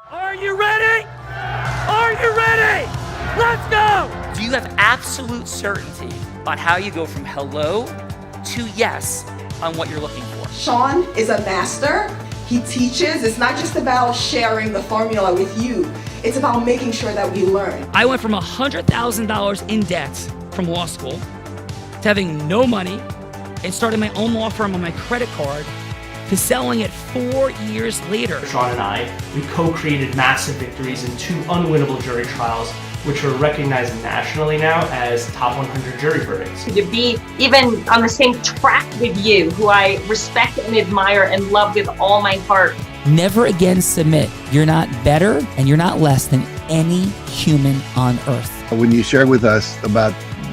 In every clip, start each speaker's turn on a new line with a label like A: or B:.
A: Are you ready? Are you ready? Let's go! Do you have absolute certainty on how you go from hello to yes on what you're looking for?
B: Sean is a master. He teaches. It's not just about sharing the formula with you. It's about making sure that we learn.
A: I went from $100,000 in debt from law school to having no money and starting my own law firm on my credit card to selling it 4 years later.
C: Sean and I, we co-created massive victories in 2 unwinnable jury trials, which are recognized nationally now as top 100 jury verdicts.
D: To be even on the same track with you, who I respect and admire and love with all my heart.
A: Never again submit. You're not better and you're not less than any human on earth.
E: When you shared with us about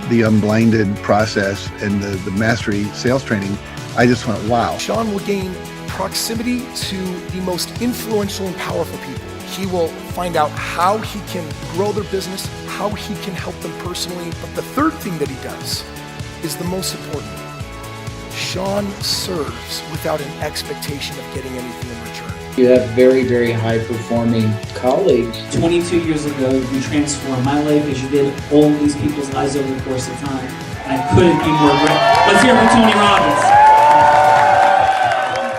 E: the unblinded process and the mastery sales training, I just went, wow.
F: Sean will gain proximity to the most influential and powerful people. He will find out how he can grow their business, how he can help them personally. But the third thing that he does is the most important. Sean serves without an expectation of getting anything in return.
G: You have very, very high-performing colleagues.
H: 22 years ago, you transformed my life as you did all these people's lives over the course of time. And I couldn't be more grateful. Let's hear it for Tony Robbins.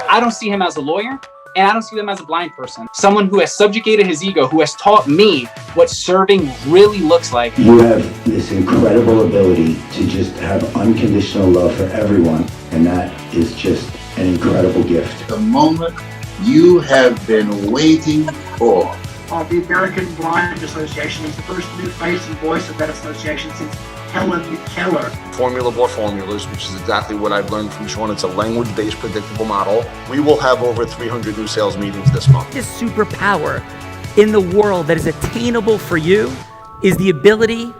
I: I don't see him as a lawyer, and I don't see him as a blind person. Someone who has subjugated his ego, who has taught me what serving really looks like.
J: You have this incredible ability to just have unconditional love for everyone, and that is just an incredible gift.
K: The moment you have been waiting for.
L: The American Blind Association is the first new face and voice of that association since Helen Keller.
M: Formula bore formulas, which is exactly what I've learned from Sean. It's a language-based predictable model. We will have over 300 new sales meetings this month.
A: This superpower in the world that is attainable for you is the ability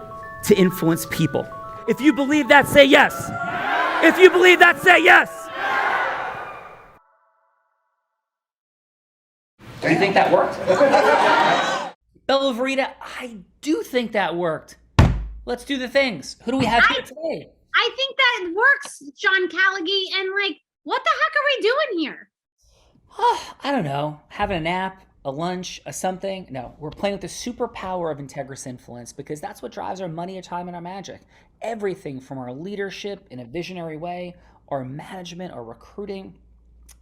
A: to influence people. If you believe that, say yes. If you believe that, say yes. Do you think that worked? Bella Verita, I do think that worked. Let's do the things. Who do we have here today?
N: I think that works, John Callaghy. And what the heck are we doing here?
A: I don't know. Having a nap, a lunch, a something. No, we're playing with the superpower of Integris Influence because that's what drives our money, our time, and our magic. Everything from our leadership in a visionary way, our management, our recruiting,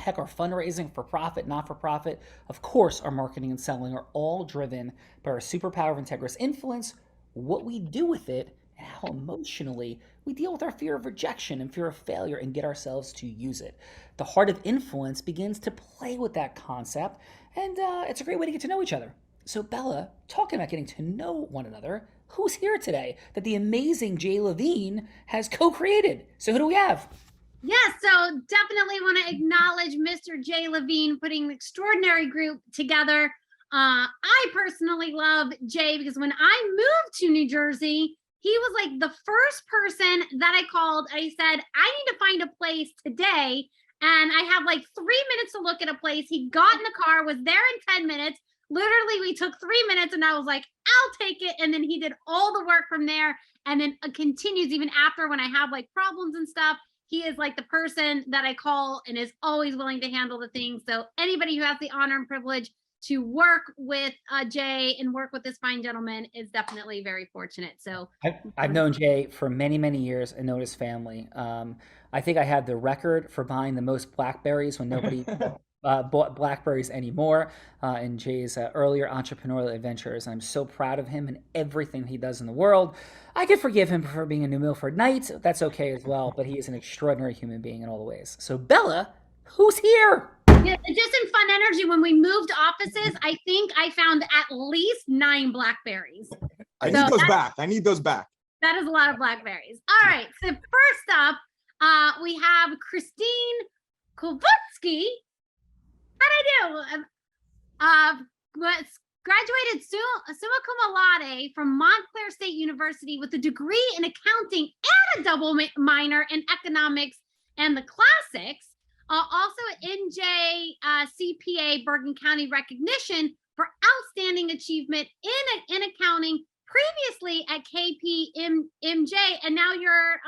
A: heck, our fundraising for profit, not for profit. Of course, our marketing and selling are all driven by our superpower of Integris Influence, what we do with it, and how emotionally we deal with our fear of rejection and fear of failure and get ourselves to use it. The heart of influence begins to play with that concept, and it's a great way to get to know each other. So Bella, talking about getting to know one another, who's here today that the amazing Jay Levine has co-created? So who do we have?
N: Yeah, so definitely want to acknowledge Mr. Jay Levine putting an extraordinary group together. I personally love Jay because when I moved to New Jersey, he was like the first person that I called. I said, I need to find a place today. And I have 3 minutes to look at a place. He got in the car, was there in 10 minutes. Literally, we took 3 minutes and I was like, I'll take it. And then he did all the work from there. And then it continues even after when I have problems and stuff. He is the person that I call and is always willing to handle the things. So anybody who has the honor and privilege to work with Jay and work with this fine gentleman is definitely very fortunate. So
A: I've known Jay for many, many years and known his family. I think I had the record for buying the most Blackberries when nobody bought Blackberries anymore in Jay's earlier entrepreneurial adventures. I'm so proud of him and everything he does in the world. I could forgive him for being a New Milford Knight. That's okay as well, but he is an extraordinary human being in all the ways. So Bella, who's here?
N: Yeah, just in fun energy, when we moved offices, I think I found at least 9 Blackberries.
O: I need those back.
N: That is a lot of Blackberries. All right. So first up, we have Christine Kovutsky. How'd I do? Graduated summa cum laude from Montclair State University with a degree in accounting and a double minor in economics and the classics. Also NJ CPA Bergen County recognition for outstanding achievement in accounting, previously at KPMG, and now you're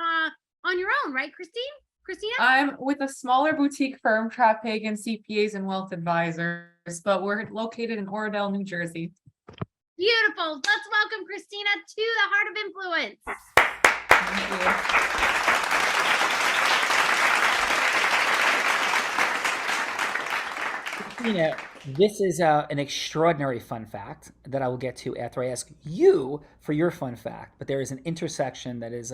N: on your own, right, Christine? Christina?
P: I'm with a smaller boutique firm, Trapagan CPAs and Wealth Advisors, but we're located in Oradell, New Jersey.
N: Beautiful. Let's welcome Christina to the Heart of Influence.
P: Thank
A: you. Christina, this is an extraordinary fun fact that I will get to after I ask you for your fun fact, but there is an intersection that is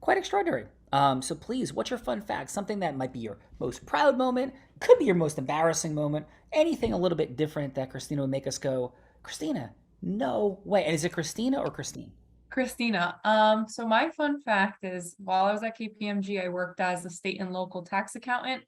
A: quite extraordinary. So please, what's your fun fact? Something that might be your most proud moment, could be your most embarrassing moment, anything a little bit different that Christina would make us go, Christina, no way. And is it Christina or Christine?
P: Christina. So my fun fact is while I was at KPMG, I worked as a state and local tax accountant.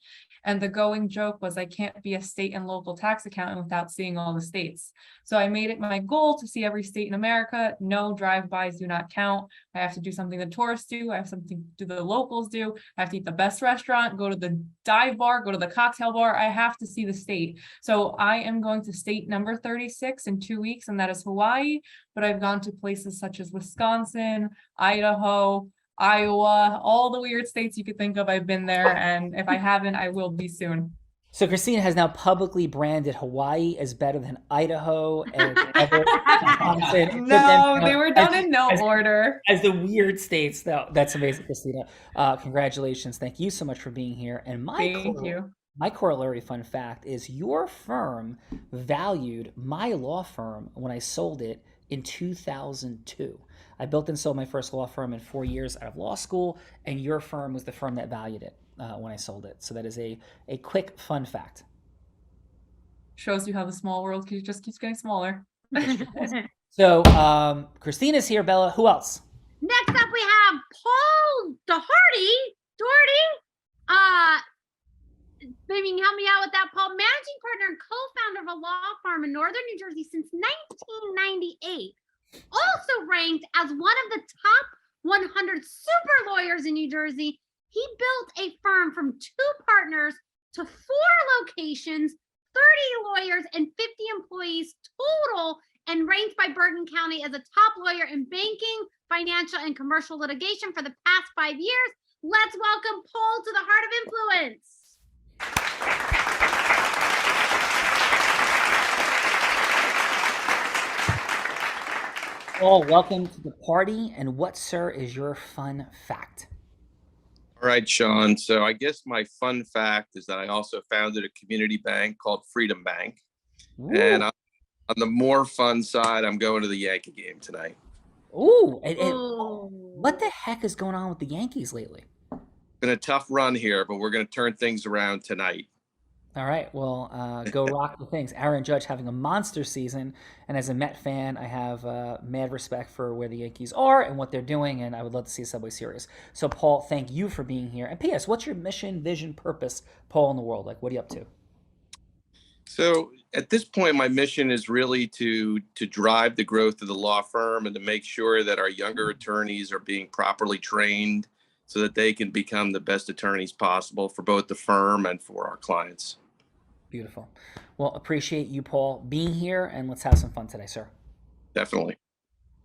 P: And the going joke was I can't be a state and local tax accountant without seeing all the states. So I made it my goal to see every state in America. No drive-bys do not count. I have to do something the tourists do. I have something to the locals do. I have to eat the best restaurant, go to the dive bar, go to the cocktail bar. I have to see the state. So I am going to state number 36 in 2 weeks, and that is Hawaii. But I've gone to places such as Wisconsin, Idaho, Iowa, all the weird states you could think of. I've been there, and if I haven't, I will be soon.
A: So Christina has now publicly branded Hawaii as better than Idaho and Wisconsin.
P: No, they were done in no order.
A: As the weird states, though. That's amazing, Christina. Congratulations. Thank you so much for being here. And my corollary fun fact is your firm valued my law firm when I sold it in 2002. I built and sold my first law firm in 4 years out of law school, and your firm was the firm that valued it when I sold it. So that is a quick fun fact.
P: Shows you how the small world just keeps getting smaller.
A: So Christina's here, Bella. Who else?
N: Next up, we have Paul Doherty. Maybe you can help me out with that, Paul. Managing partner and co-founder of a law firm in Northern New Jersey since 1998. Also ranked as one of the top 100 super lawyers in New Jersey. He built a firm from 2 partners to 4 locations, 30 lawyers, and 50 employees total, and ranked by Bergen County as a top lawyer in banking, financial, and commercial litigation for the past 5 years. Let's welcome Paul to the Heart of Influence.
A: Paul, welcome to the party. And what, sir, is your fun fact?
Q: All right, Sean. So I guess my fun fact is that I also founded a community bank called Freedom Bank. Ooh. And on the more fun side, I'm going to the Yankee game tonight.
A: Ooh. What the heck is going on with the Yankees lately?
Q: Been a tough run here, but we're going to turn things around tonight.
A: All right, well, go rock the things. Aaron Judge having a monster season, and as a Met fan, I have mad respect for where the Yankees are and what they're doing, and I would love to see a Subway Series. So, Paul, thank you for being here. And P.S., what's your mission, vision, purpose, Paul, in the world? Like, what are you up to?
Q: So, at this point, my mission is really to drive the growth of the law firm and to make sure that our younger attorneys are being properly trained so that they can become the best attorneys possible for both the firm and for our clients.
A: Beautiful. Well, appreciate you, Paul, being here, and let's have some fun today, sir.
Q: Definitely.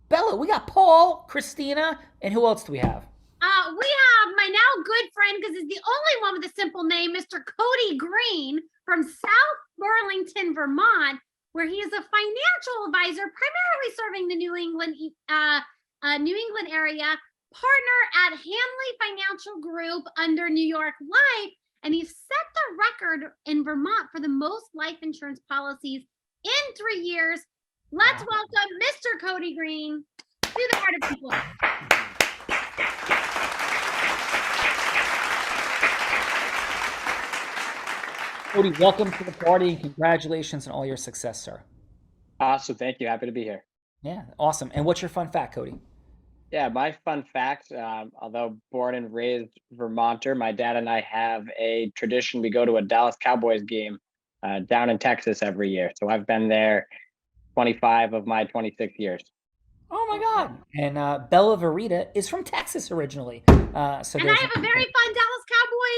A: Bella, we got Paul, Christina, and who else do we have?
N: We have my now good friend, because he's the only one with a simple name, Mr. Cody Green from South Burlington, Vermont, where he is a financial advisor, primarily serving the New England area, partner at Hadley Financial Group under New York Life, and he's set the record in Vermont for the most life insurance policies in 3 years. Let's welcome Mr. Cody Green to the Heart of Influence.
A: Cody, welcome to the party, and congratulations on all your success, sir.
R: Awesome. Thank you. Happy to be here.
A: Yeah, awesome. And what's your fun fact, Cody?
R: Yeah, my fun fact, although born and raised Vermonter, my dad and I have a tradition. We go to a Dallas Cowboys game down in Texas every year. So I've been there 25 of my 26 years.
A: Oh my God. And Bella Verita is from Texas originally.
N: And I have a very fun Dallas Cowboy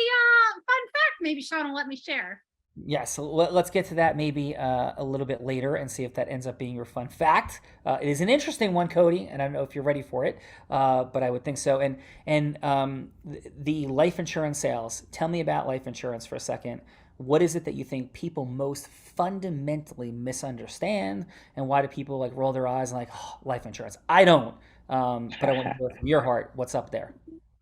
N: fun fact. Maybe Sean will let me share.
A: Yeah, so let's get to that maybe a little bit later and see if that ends up being your fun fact. It is an interesting one, Cody, and I don't know if you're ready for it, but I would think so. The life insurance sales. Tell me about life insurance for a second. What is it that you think people most fundamentally misunderstand, and why do people like roll their eyes and like, oh, life insurance? I don't, but I want to hear from your heart. What's up there?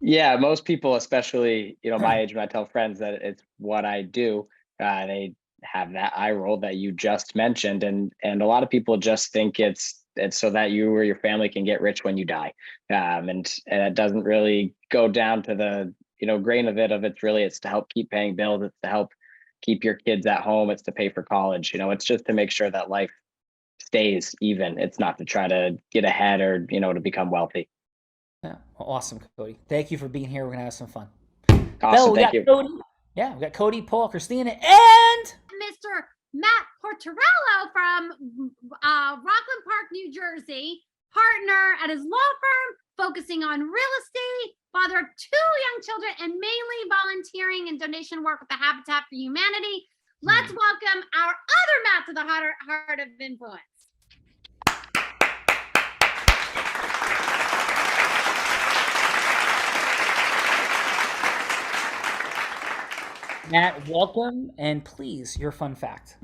R: Yeah, most people, especially my age, when I tell friends that it's what I do, they have that eye roll that you just mentioned, and a lot of people just think it's so that you or your family can get rich when you die, and it doesn't really go down to the grain of it. It's to help keep paying bills. It's to help keep your kids at home. It's to pay for college. It's just to make sure that life stays even. It's not to try to get ahead or to become wealthy.
A: Yeah, well, awesome, Cody. Thank you for being here. We're gonna have some fun.
R: Awesome,
A: We
R: thank
A: got
R: you.
A: Cody. Yeah, we got Cody, Paul, Christina, and
N: Mr. Matt Portorello from Rockland Park, New Jersey, partner at his law firm, focusing on real estate, father of 2 young children, and mainly volunteering and donation work with the Habitat for Humanity. Let's welcome our other Matt to the Heart of Influence.
A: Matt, welcome, and please, your fun fact.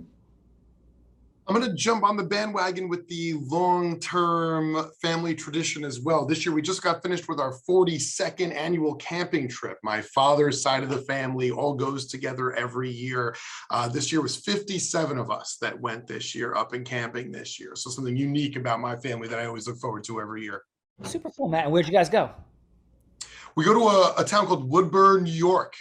O: I'm going to jump on the bandwagon with the long-term family tradition as well. This year, we just got finished with our 42nd annual camping trip. My father's side of the family all goes together every year. This year was 57 of us that went this year up and camping this year. So something unique about my family that I always look forward to every year.
A: Super cool, Matt. And where'd you guys go?
O: We go to a town called Woodburn, New York.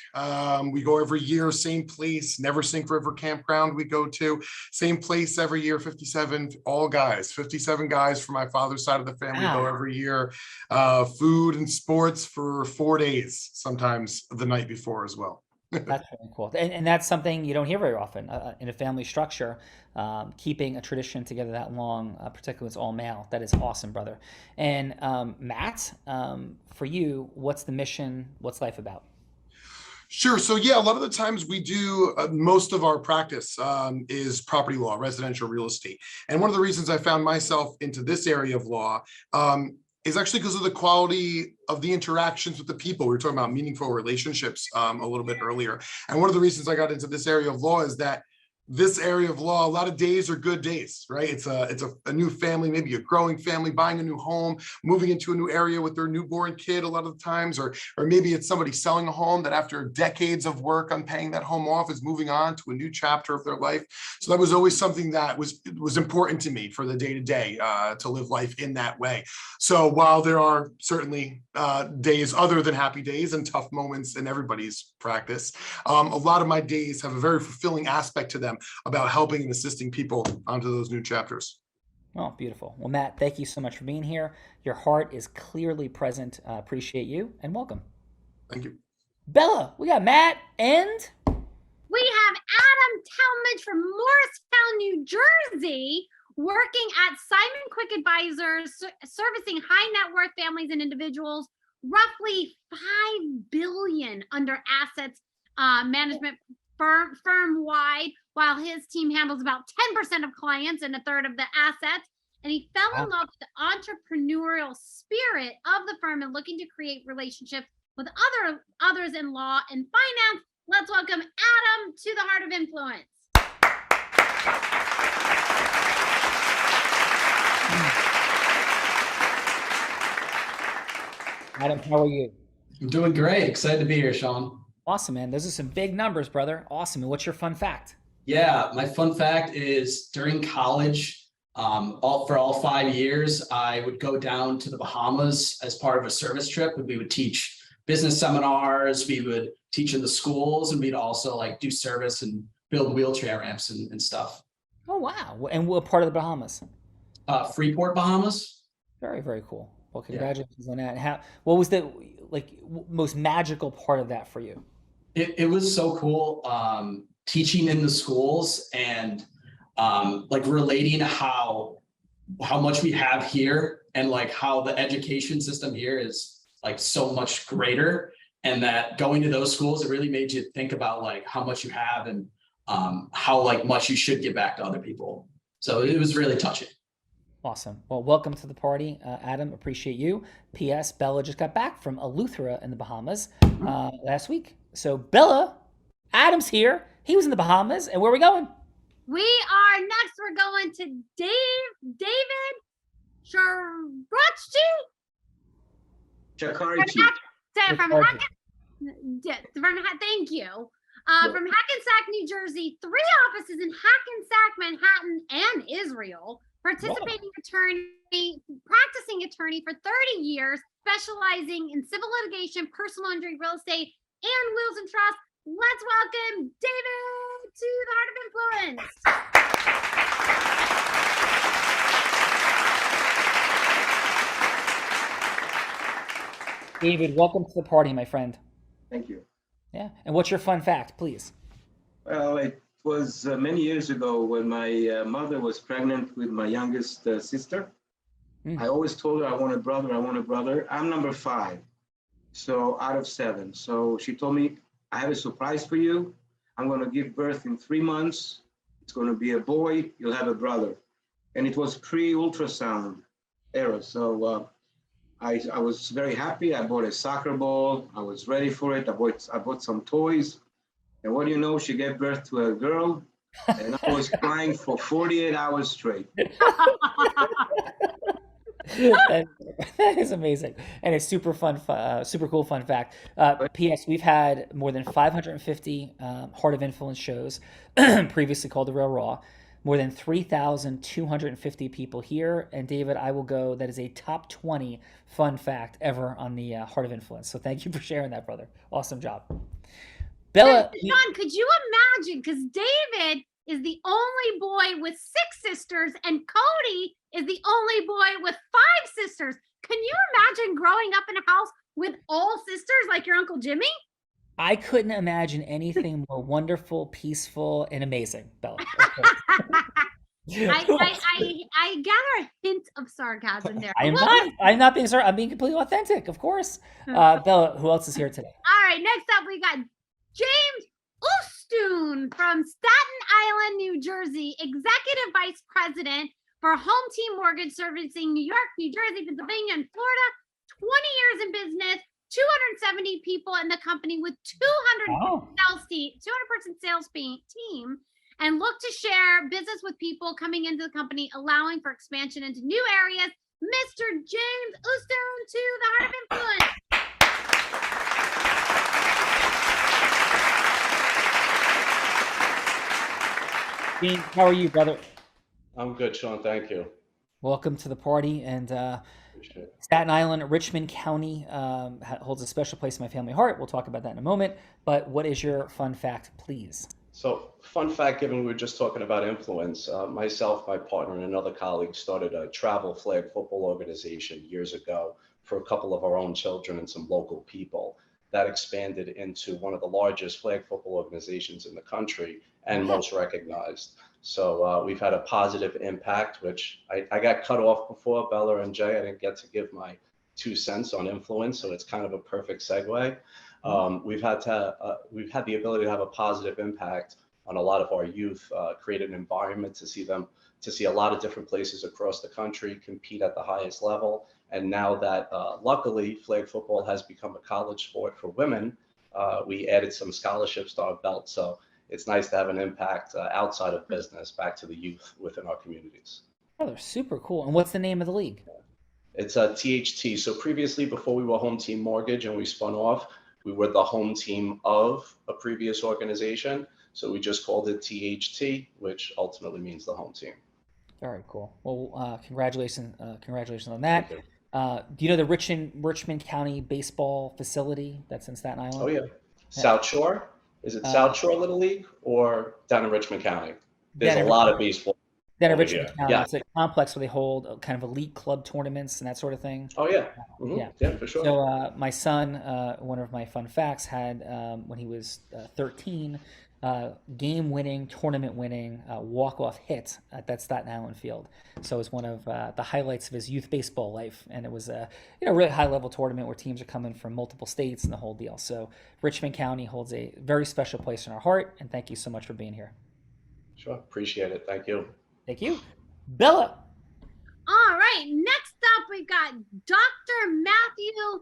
O: We go every year, same place, Never Sink River Campground we go to. Same place every year, 57, all guys, 57 guys from my father's side of the family go every year. Food and sports for 4 days, sometimes the night before as well.
A: That's really cool. And that's something you don't hear very often in a family structure, keeping a tradition together that long, particularly when it's all male. That is awesome, brother. And Matt, for you, what's the mission? What's life about?
O: Sure. So yeah, a lot of the times we do most of our practice is property law, residential real estate. And one of the reasons I found myself into this area of law is actually because of the quality of the interactions with the people. We were talking about meaningful relationships a little bit earlier. And one of the reasons I got into this area of law is that this area of law, a lot of days are good days, right? It's a new family, maybe a growing family, buying a new home, moving into a new area with their newborn kid a lot of the times, or maybe it's somebody selling a home that after decades of work on paying that home off is moving on to a new chapter of their life. So that was always something that was important to me for the day-to-day, to live life in that way. So while there are certainly days other than happy days and tough moments in everybody's practice, a lot of my days have a very fulfilling aspect to them about helping and assisting people onto those new chapters.
A: Oh, beautiful. Well, Matt, thank you so much for being here. Your heart is clearly present. Appreciate you and welcome.
O: Thank you.
A: Bella, we got Matt and
N: we have Adam Talmadge from Morristown, New Jersey, working at Simon Quick Advisors, servicing high net worth families and individuals, roughly $5 billion under assets management firm-wide, while his team handles about 10% of clients and a third of the assets. And he fell in love with the entrepreneurial spirit of the firm and looking to create relationships with others in law and finance. Let's welcome Adam to the Heart of Influence.
A: Adam, how are you?
S: I'm doing great. Excited to be here, Sean.
A: Awesome, man. Those are some big numbers, brother. Awesome. And what's your fun fact?
S: Yeah, my fun fact is during college, for all 5 years, I would go down to the Bahamas as part of a service trip, and we would teach business seminars. We would teach in the schools, and we'd also like do service and build wheelchair ramps and stuff.
A: Oh, wow. And what part of the Bahamas?
S: Freeport, Bahamas.
A: Very, very cool. Well, congratulations on that. And what was the most magical part of that for you?
S: It was so cool, teaching in the schools and relating how much we have here and like how the education system here is like so much greater, and that going to those schools, it really made you think about like how much you have and how like much you should give back to other people. So it was really touching.
A: Awesome. Well, welcome to the party, Adam. Appreciate you. P.S. Bella just got back from Eleuthera in the Bahamas last week. So Bella, Adam's here. He was in the Bahamas, and where are we going?
N: We are next. We're going to David Shakarchi.
K: Shakarchi.
N: Thank you. From Hackensack, New Jersey, 3 offices in Hackensack, Manhattan, and Israel. Practicing attorney for 30 years, specializing in civil litigation, personal injury, real estate, and wills and trusts. Let's welcome David to the Heart of Influence.
A: David, welcome to the party, my friend.
K: Thank you.
A: Yeah. And what's your fun fact, please?
K: Well, it was many years ago when my mother was pregnant with my youngest sister. I always told her I want a brother, I want a brother. I'm number 5, so out of 7. So she told me, I have a surprise for you. I'm going to give birth in 3 months. It's going to be a boy. You'll have a brother. And it was pre-ultrasound era. So I was very happy. I bought a soccer ball. I was ready for it. I bought some toys. And what do you know? She gave birth to a girl. And I was crying for 48 hours straight.
A: That is amazing, and it's super fun, super cool fun fact. P.S. We've had more than 550 Heart of Influence shows, previously called The Real Raw. More than 3,250 people here, and David, I will go. That is a top 20 fun fact ever on the Heart of Influence. So thank you for sharing that, brother. Awesome job, Bella.
N: John, could you imagine? Because David is the only boy with 6 sisters, and Cody is the only boy with 5 sisters. Can you imagine growing up in a house with all sisters like your Uncle Jimmy?
A: I couldn't imagine anything more wonderful, peaceful, and amazing, Bella.
N: I gather a hint of sarcasm there.
A: I'm not being sorry. I'm being completely authentic, of course. Bella, who else is here today?
N: All right, next up we got James Ustoon from Staten Island, New Jersey, Executive Vice President for Home Team Mortgage, servicing New York, New Jersey, Pennsylvania, and Florida. 20 years in business, 270 people in the company with 200-person sales team, and look to share business with people coming into the company, allowing for expansion into new areas. Mr. James Ustoon to the Heart of Influence.
A: Dean, how are you, brother?
T: I'm good, Sean. Thank you.
A: Welcome to the party. And Staten Island, Richmond County holds a special place in my family heart. We'll talk about that in a moment. But what is your fun fact, please?
T: So, fun fact, given we were just talking about influence, myself, my partner, and another colleague started a travel flag football organization years ago for a couple of our own children and some local people. That expanded into one of the largest flag football organizations in the country and most recognized. So we've had a positive impact, which I got cut off before, Bella and Jay. I didn't get to give my 2 cents on influence, so it's kind of a perfect segue. We've had the ability to have a positive impact on a lot of our youth, create an environment to see a lot of different places across the country compete at the highest level. And now that luckily flag football has become a college sport for women, we added some scholarships to our belt. So it's nice to have an impact outside of business back to the youth within our communities.
A: Oh, they're super cool. And what's the name of the league?
T: It's a THT. So previously, before we were Home Team Mortgage and we spun off, we were the home team of a previous organization. So we just called it THT, which ultimately means the home team.
A: Very cool. Well, congratulations on that. Do you know the Richmond County baseball facility that's in Staten Island?
T: Oh yeah, South Shore. Is it South Shore Little League or down in Richmond County? There's a lot of baseball.
A: Down in Richmond County, yeah. It's a complex where they hold kind of elite club tournaments and that sort of thing.
T: Oh yeah, yeah, for sure.
A: So my son, one of my fun facts, had when he was 13, game-winning, tournament-winning walk-off hit at that Staten Island field. So it was one of the highlights of his youth baseball life, and it was a really high-level tournament where teams are coming from multiple states and the whole deal. So Richmond County holds a very special place in our heart, and thank you so much for being here.
T: Sure, appreciate it. Thank you.
A: Thank you. Bella.
N: All right, next up we've got Dr. Matthew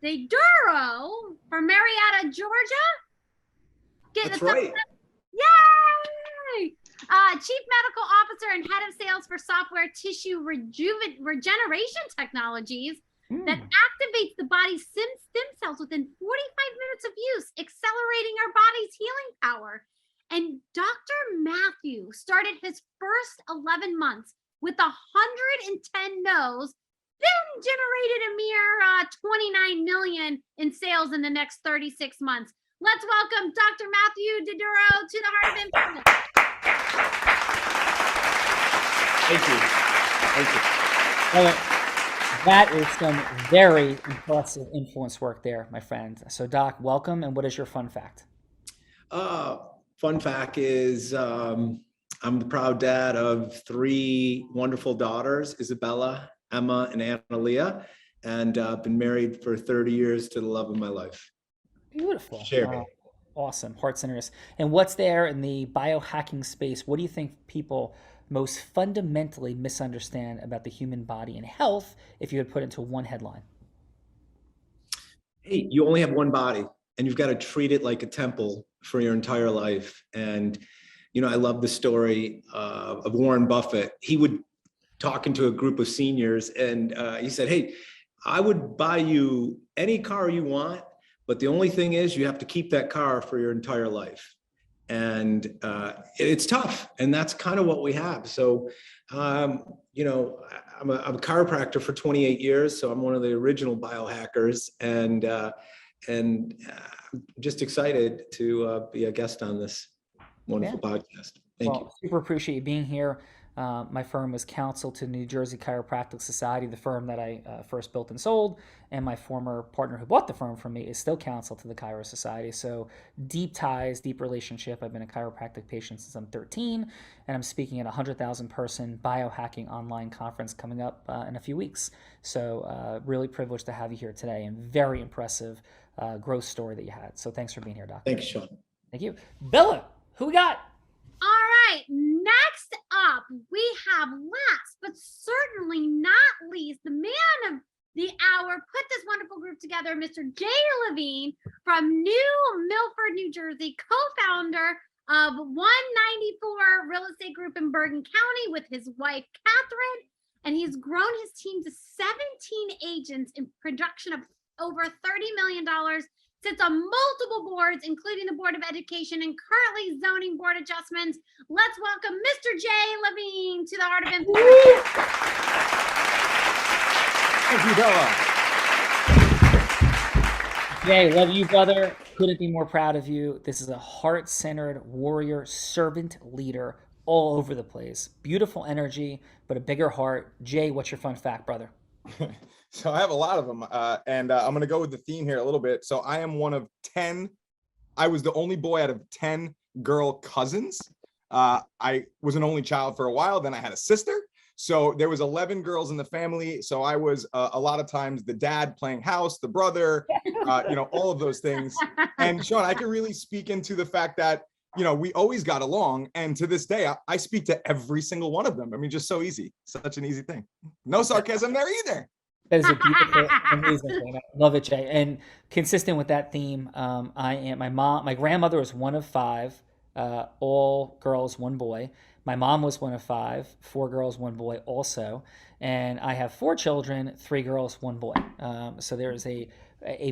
N: DeDuro from Marietta, Georgia.
U: That's right.
N: Yay! Chief Medical Officer and Head of Sales for Software Tissue Regeneration Technologies that activates the body's stem cells within 45 minutes of use, accelerating our body's healing power. And Dr. Matthew started his first 11 months with 110 no's, then generated a mere 29 million in sales in the next 36 months. Let's welcome Dr. Matthew DeDuro to the Heart of Influence.
T: Thank you.
A: Well, that is some very impressive influence work there, my friend. So Doc, welcome. And what is your fun fact?
U: Fun fact is I'm the proud dad of 3 wonderful daughters, Isabella, Emma, and Analia, and I've been married for 30 years to the love of my life.
A: Beautiful.
U: Sherry.
A: Awesome. Heart-centeredness. And what's there in the biohacking space? What do you think people most fundamentally misunderstand about the human body and health if you had put into one headline?
U: Hey, you only have one body and you've got to treat it like a temple for your entire life. And, I love the story of Warren Buffett. He would talking to a group of seniors and he said, hey, I would buy you any car you want, but the only thing is you have to keep that car for your entire life. And it's tough. And that's kind of what we have. So, I'm a chiropractor for 28 years. So I'm one of the original biohackers and just excited to be a guest on this wonderful podcast. Thank you.
A: Super appreciate you being here. My firm was counsel to New Jersey Chiropractic Society, the firm that I first built and sold, and my former partner who bought the firm from me is still counsel to the Chiro Society. So deep ties, deep relationship. I've been a chiropractic patient since I'm 13, and I'm speaking at a 100,000 person biohacking online conference coming up in a few weeks. So really privileged to have you here today, and very impressive growth story that you had. So thanks for being here, Doc.
U: Thanks, Sean.
A: Thank you. Bella, who we got?
N: All right, next up, we have last but certainly not least, the man of the hour, put this wonderful group together, Mr. Jay Levine from New Milford, New Jersey, co-founder of 194 Real Estate Group in Bergen County with his wife, Catherine, and he's grown his team to 17 agents in production of over $30 million, sits on multiple boards, including the Board of Education and currently zoning board adjustments. Let's welcome Mr. Jay Levine to the Heart of Influence.
U: Thank you, Bella.
A: Jay, love you, brother. Couldn't be more proud of you. This is a heart-centered warrior, servant leader all over the place. Beautiful energy, but a bigger heart. Jay, what's your fun fact, brother?
V: So I have a lot of them, and I'm going to go with the theme here a little bit. So I am one of 10. I was the only boy out of 10 girl cousins. I was an only child for a while. Then I had a sister. So there was 11 girls in the family. So I was a lot of times the dad playing house, the brother, all of those things. And Sean, I can really speak into the fact that, we always got along. And to this day, I speak to every single one of them. I mean, just so easy. Such an easy thing. No sarcasm there either.
A: That is a beautiful, amazing thing. I love it, Jay. And consistent with that theme, my grandmother was one of 5, all girls, 1 boy. My mom was one of 5, 4 girls, 1 boy also. And I have 4 children, 3 girls, 1 boy. So there is a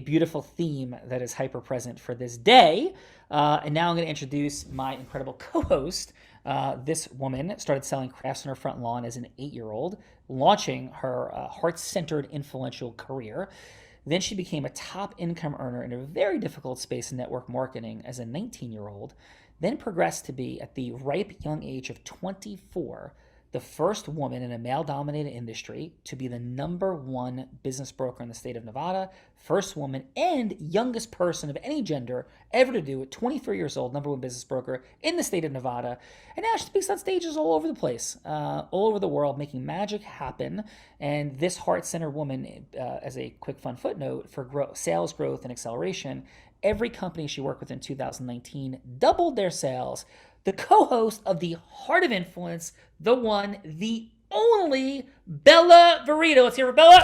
A: beautiful theme that is hyper present for this day. And now I'm going to introduce my incredible co-host. This woman started selling crafts on her front lawn as an 8-year-old, launching her heart-centered influential career. Then she became a top income earner in a very difficult space in network marketing as a 19-year-old, then progressed to be, at the ripe young age of 24, the first woman in a male-dominated industry to be the #1 business broker in the state of Nevada, first woman and youngest person of any gender ever to do it, 23 years old, #1 business broker in the state of Nevada. And now she speaks on stages all over the place, all over the world, making magic happen. And this heart-centered woman, as a quick fun footnote, for sales growth and acceleration, every company she worked with in 2019 doubled their sales. The co-host of the Heart of Influence, the one, the only Bella Verito. Let's hear for Bella.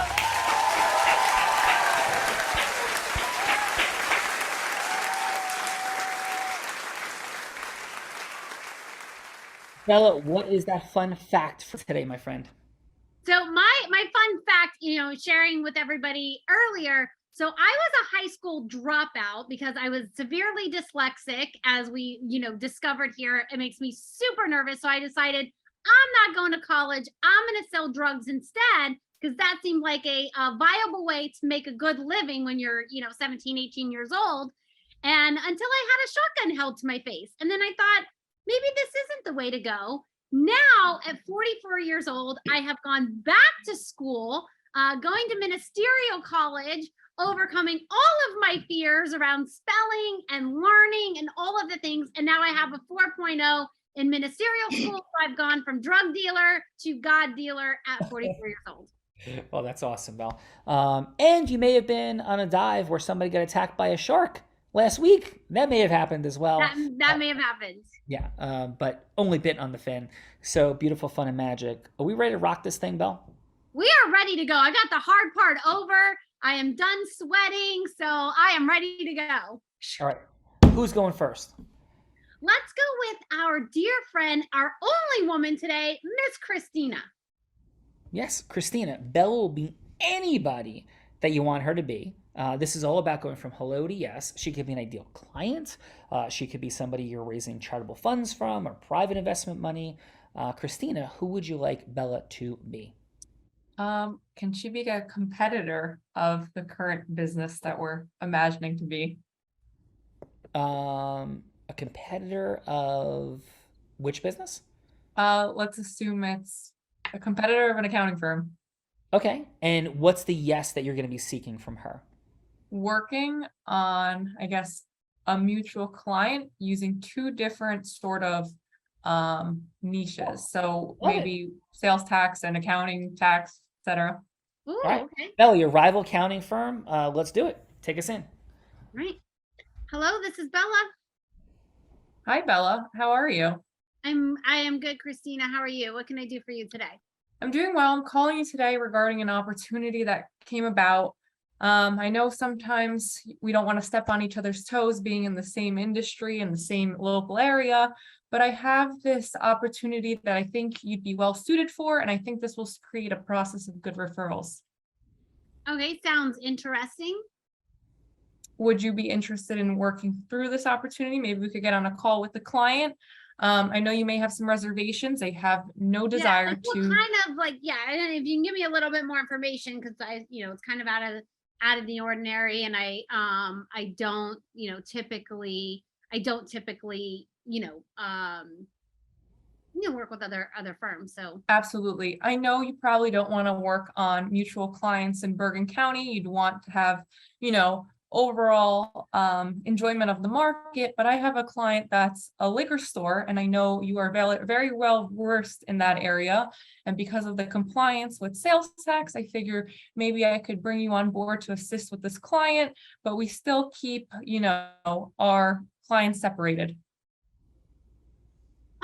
A: Bella, what is that fun fact for today, my friend?
N: So my fun fact, sharing with everybody earlier. So I was a high school dropout because I was severely dyslexic, as we, discovered here. It makes me super nervous. So I decided I'm not going to college. I'm going to sell drugs instead, because that seemed like a viable way to make a good living when you're, 17, 18 years old. And until I had a shotgun held to my face. And then I thought, maybe this isn't the way to go. Now, at 44 years old, I have gone back to school, going to ministerial college, overcoming all of my fears around spelling and learning and all of the things. And now I have a 4.0 in ministerial school. So I've gone from drug dealer to God dealer at 44 years old.
A: Well, that's awesome, Belle. And you may have been on a dive where somebody got attacked by a shark last week. That may have happened as well.
N: That may have happened.
A: Yeah, but only bit on the fin. So beautiful, fun, and magic. Are we ready to rock this thing, Belle?
N: We are ready to go. I got the hard part over. I am done sweating, so I am ready to go.
A: All right. Who's going first?
N: Let's go with our dear friend, our only woman today, Miss Christina.
A: Yes, Christina. Belle will be anybody that you want her to be. This is all about going from hello to yes. She could be an ideal client. She could be somebody you're raising charitable funds from or private investment money. Christina, who would you like Bella to be?
P: Can she be a competitor of the current business that we're imagining to be?
A: A competitor of which business?
P: Let's assume it's a competitor of an accounting firm.
A: Okay. And what's the yes that you're going to be seeking from her?
P: Working on, I guess, a mutual client using two different sort of niches. So maybe sales tax and accounting tax, etc.
N: Ooh,
A: all right.
N: Okay.
A: Bella, your rival accounting firm. Let's do it. Take us in.
N: Right. Hello, this is Bella.
P: Hi, Bella. How are you?
N: I am good, Christina. How are you? What can I do for you today?
P: I'm doing well. I'm calling you today regarding an opportunity that came about. I know sometimes we don't want to step on each other's toes being in the same industry in the same local area, but I have this opportunity that I think you'd be well suited for, and I think this will create a process of good referrals.
N: Okay, sounds interesting.
P: Would you be interested in working through this opportunity? Maybe we could get on a call with the client. I know you may have some reservations. They have no desire
N: like,
P: to.
N: Kind of like, if you can give me a little bit more information, because it's kind of out of the ordinary, and I don't typically work with other firms. So
P: Absolutely. I know you probably don't want to work on mutual clients in Bergen County. You'd want to have, overall enjoyment of the market, but I have a client that's a liquor store, and I know you are very well versed in that area. And because of the compliance with sales tax, I figure maybe I could bring you on board to assist with this client, but we still keep, our clients separated.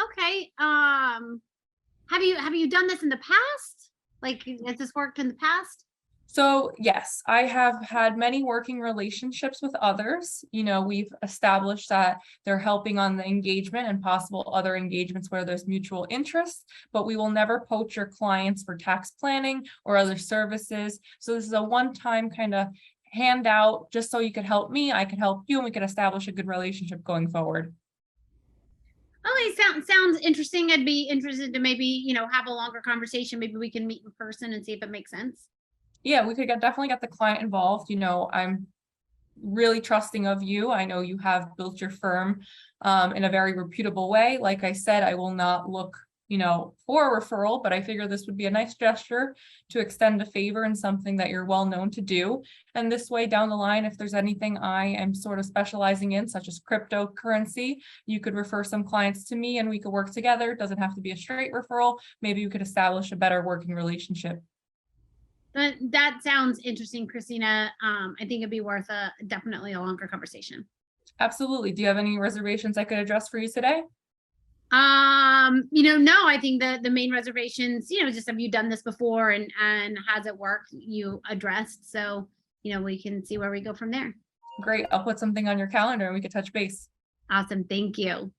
N: Okay. Have you done this in the past? Like, has this worked in the past?
P: So yes, I have had many working relationships with others. We've established that they're helping on the engagement and possible other engagements where there's mutual interest, but we will never poach your clients for tax planning or other services. So this is a one-time kind of handout, just so you could help me, I could help you, and we could establish a good relationship going forward.
N: Okay, sounds interesting. I'd be interested to maybe, have a longer conversation. Maybe we can meet in person and see if it makes sense.
P: Yeah, we could definitely get the client involved. I'm really trusting of you. I know you have built your firm in a very reputable way. Like I said, I will not look for a referral, but I figure this would be a nice gesture to extend a favor in something that you're well known to do. And this way down the line, if there's anything I am sort of specializing in, such as cryptocurrency, you could refer some clients to me and we could work together. It doesn't have to be a straight referral. Maybe we could establish a better working relationship.
N: That sounds interesting, Christina. I think it'd be worth definitely a longer conversation.
P: Absolutely. Do you have any reservations I could address for you today?
N: No, I think the main reservations, just have you done this before and has it worked, you addressed. So, we can see where we go from there.
P: Great. I'll put something on your calendar and we can touch base.
N: Awesome. Thank you.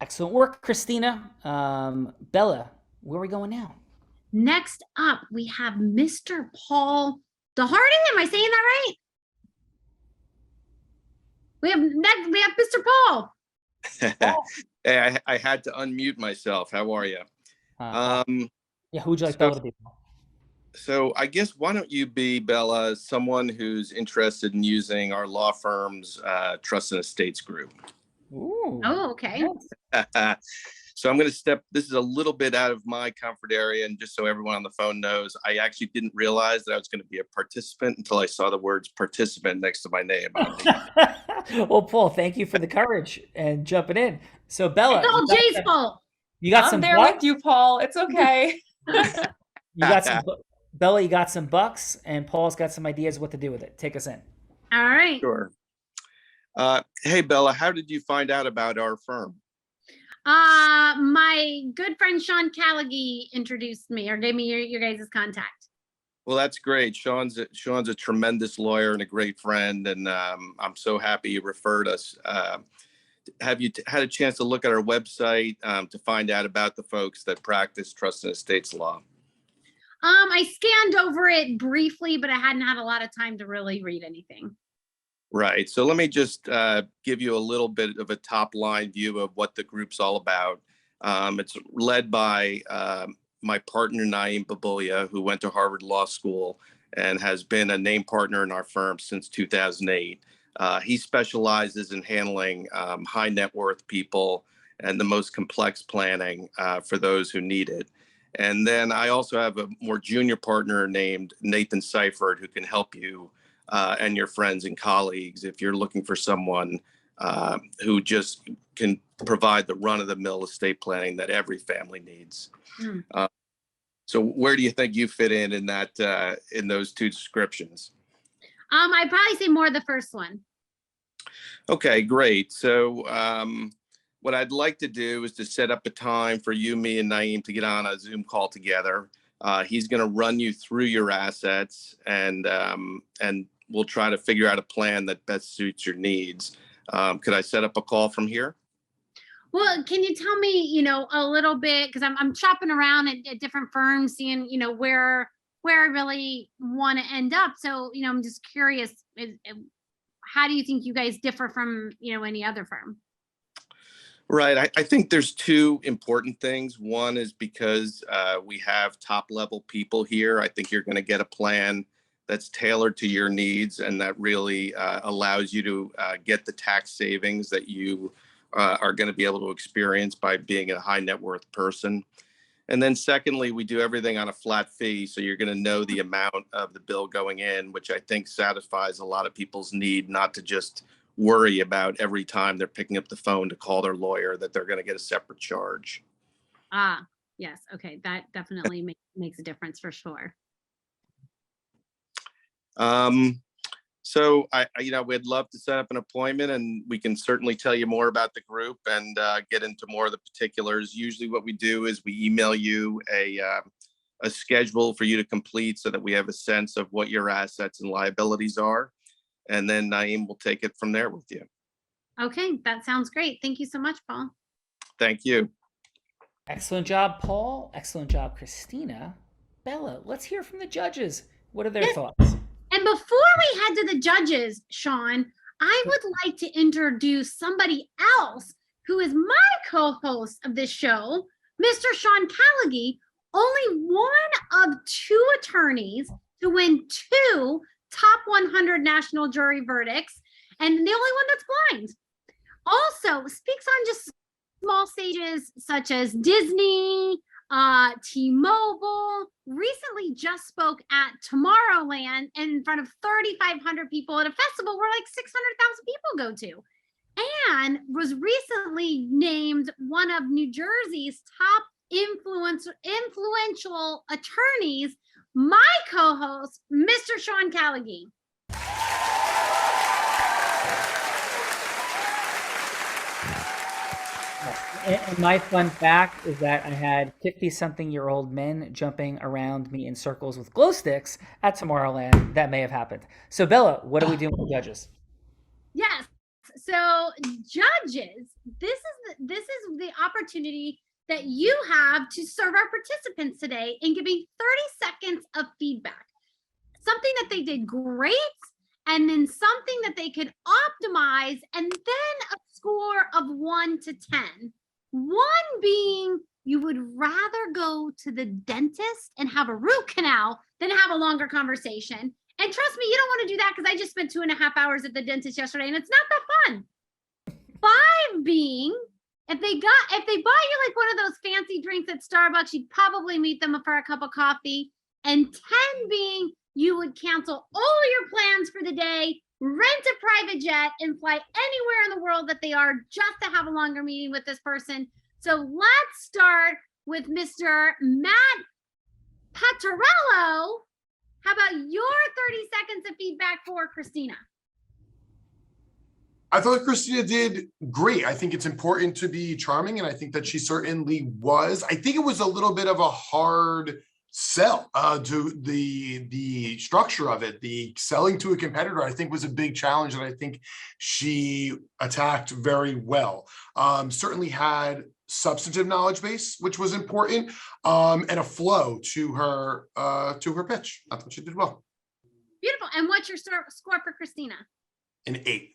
A: Excellent work, Christina. Bella, where are we going now?
N: Next up, we have Mr. Paul DeHarding. Am I saying that right? We have Mr. Paul.
Q: Hey, I had to unmute myself. How are you?
A: Yeah, who would you like Bella to be?
Q: So I guess why don't you be, Bella, someone who's interested in using our law firm's trust and estates group.
A: Ooh.
N: Oh, okay.
Q: So I'm going to this is a little bit out of my comfort area, and just so everyone on the phone knows, I actually didn't realize that I was going to be a participant until I saw the words participant next to my name.
A: Well, Paul, thank you for the courage and jumping in. So Bella,
N: it's all Jay's fault.
A: You got
P: I'm
A: some
P: there
A: bucks?
P: with you, Paul. It's okay.
A: You got some Bella, you got some bucks, and Paul's got some ideas what to do with it. Take us in.
N: All right.
Q: Sure. Hey, Bella, how did you find out about our firm?
N: My good friend Sean Callaghy introduced me or gave me your guys' contact.
Q: Well, that's great. Sean's a tremendous lawyer and a great friend, and I'm so happy you referred us. Have you had a chance to look at our website to find out about the folks that practice trust and estates law?
N: I scanned over it briefly, but I hadn't had a lot of time to really read anything.
Q: Right. So let me just give you a little bit of a top line view of what the group's all about. It's led by my partner, Naeem Babulia, who went to Harvard Law School and has been a named partner in our firm since 2008. He specializes in handling high net worth people and the most complex planning for those who need it. And then I also have a more junior partner named Nathan Seifert, who can help you and your friends and colleagues if you're looking for someone who just can provide the run-of-the-mill estate planning that every family needs. So where do you think you fit in that in those two descriptions?
N: I'd probably say more the first one.
Q: Okay, great. So what I'd like to do is to set up a time for you, me, and Naeem to get on a Zoom call together. He's going to run you through your assets, and we'll try to figure out a plan that best suits your needs. Could I set up a call from here?
N: Well, can you tell me, a little bit, because I'm shopping around at different firms, seeing, where I really want to end up. So, I'm just curious, how do you think you guys differ from, any other firm?
Q: Right. I think there's two important things. One is because we have top level people here. I think you're going to get a plan that's tailored to your needs and that really allows you to get the tax savings that you are going to be able to experience by being a high net worth person. And then secondly, we do everything on a flat fee. So you're going to know the amount of the bill going in, which I think satisfies a lot of people's need not to just worry about every time they're picking up the phone to call their lawyer that they're going to get a separate charge.
N: Yes. Okay. That definitely makes a difference for sure.
Q: So we'd love to set up an appointment, and we can certainly tell you more about the group and get into more of the particulars. Usually what we do is we email you a schedule for you to complete so that we have a sense of what your assets and liabilities are. And then Naeem will take it from there with you.
N: Okay, that sounds great. Thank you so much, Paul.
Q: Thank you.
A: Excellent job, Paul. Excellent job, Christina. Bella, let's hear from the judges. What are their thoughts?
N: And before we head to the judges, Sean, I would like to introduce somebody else who is my co-host of this show, Mr. Sean Callaghy, only one of two attorneys to win 2 top 100 national jury verdicts, and the only one that's blind. Also speaks on just small stages such as Disney, T-Mobile, recently just spoke at Tomorrowland in front of 3,500 people at a festival where like 600,000 people go to, and was recently named one of New Jersey's top influential attorneys. My co-host, Mr. Sean Callaghan.
A: And my fun fact is that I had 50-something-year-old men jumping around me in circles with glow sticks at Tomorrowland. That may have happened. So, Bella, what are we doing with judges?
N: Yes. So, judges, this is the opportunity that you have to serve our participants today in giving 30 seconds of feedback. Something that they did great, and then something that they could optimize, and then a score of 1 to 10. 1 being you would rather go to the dentist and have a root canal than have a longer conversation. And trust me, you don't want to do that because I just spent 2.5 hours at the dentist yesterday and it's not that fun. 5 being if they buy you like one of those fancy drinks at Starbucks, you'd probably meet them for a cup of coffee. And 10 being you would cancel all your plans for the day, rent a private jet, and fly anywhere in the world that they are just to have a longer meeting with this person. So let's start with Mr. Matt Patarello. How about your 30 seconds of feedback for Christina?
O: I thought Christina did great. I think it's important to be charming, and I think that she certainly was. I think it was a little bit of a hard sell to the structure of it. The selling to a competitor, I think, was a big challenge, and I think she attacked very well. Certainly had substantive knowledge base, which was important, and a flow to her pitch. I thought she did well.
N: Beautiful. And what's your score for Christina?
O: An 8.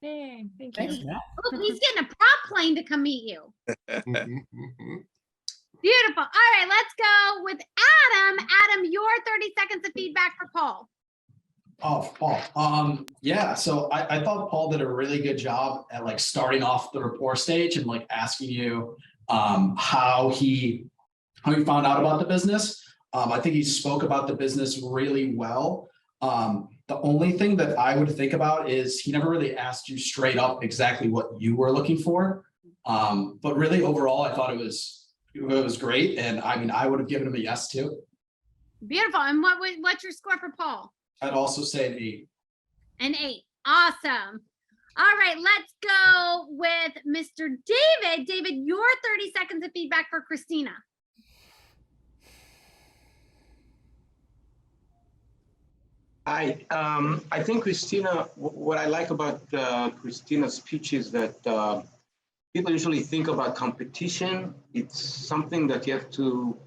P: Thank you.
N: Oh, he's getting a prop plane to come meet you. Beautiful. All right, let's go with Adam. Adam, your 30 seconds of feedback for Paul.
S: Oh, Paul. Yeah, so I thought Paul did a really good job at like starting off the rapport stage and like asking you how he found out about the business. I think he spoke about the business really well. The only thing that I would think about is he never really asked you straight up exactly what you were looking for. But really overall, I thought it was great. And I mean, I would have given him a yes too.
N: Beautiful. And what's your score for Paul?
S: I'd also say an 8.
N: An 8. Awesome. All right, let's go with Mr. David. David, your 30 seconds of feedback for Christina.
K: I think Christina, what I like about Christina's speech is that people usually think about competition. It's something that you have to,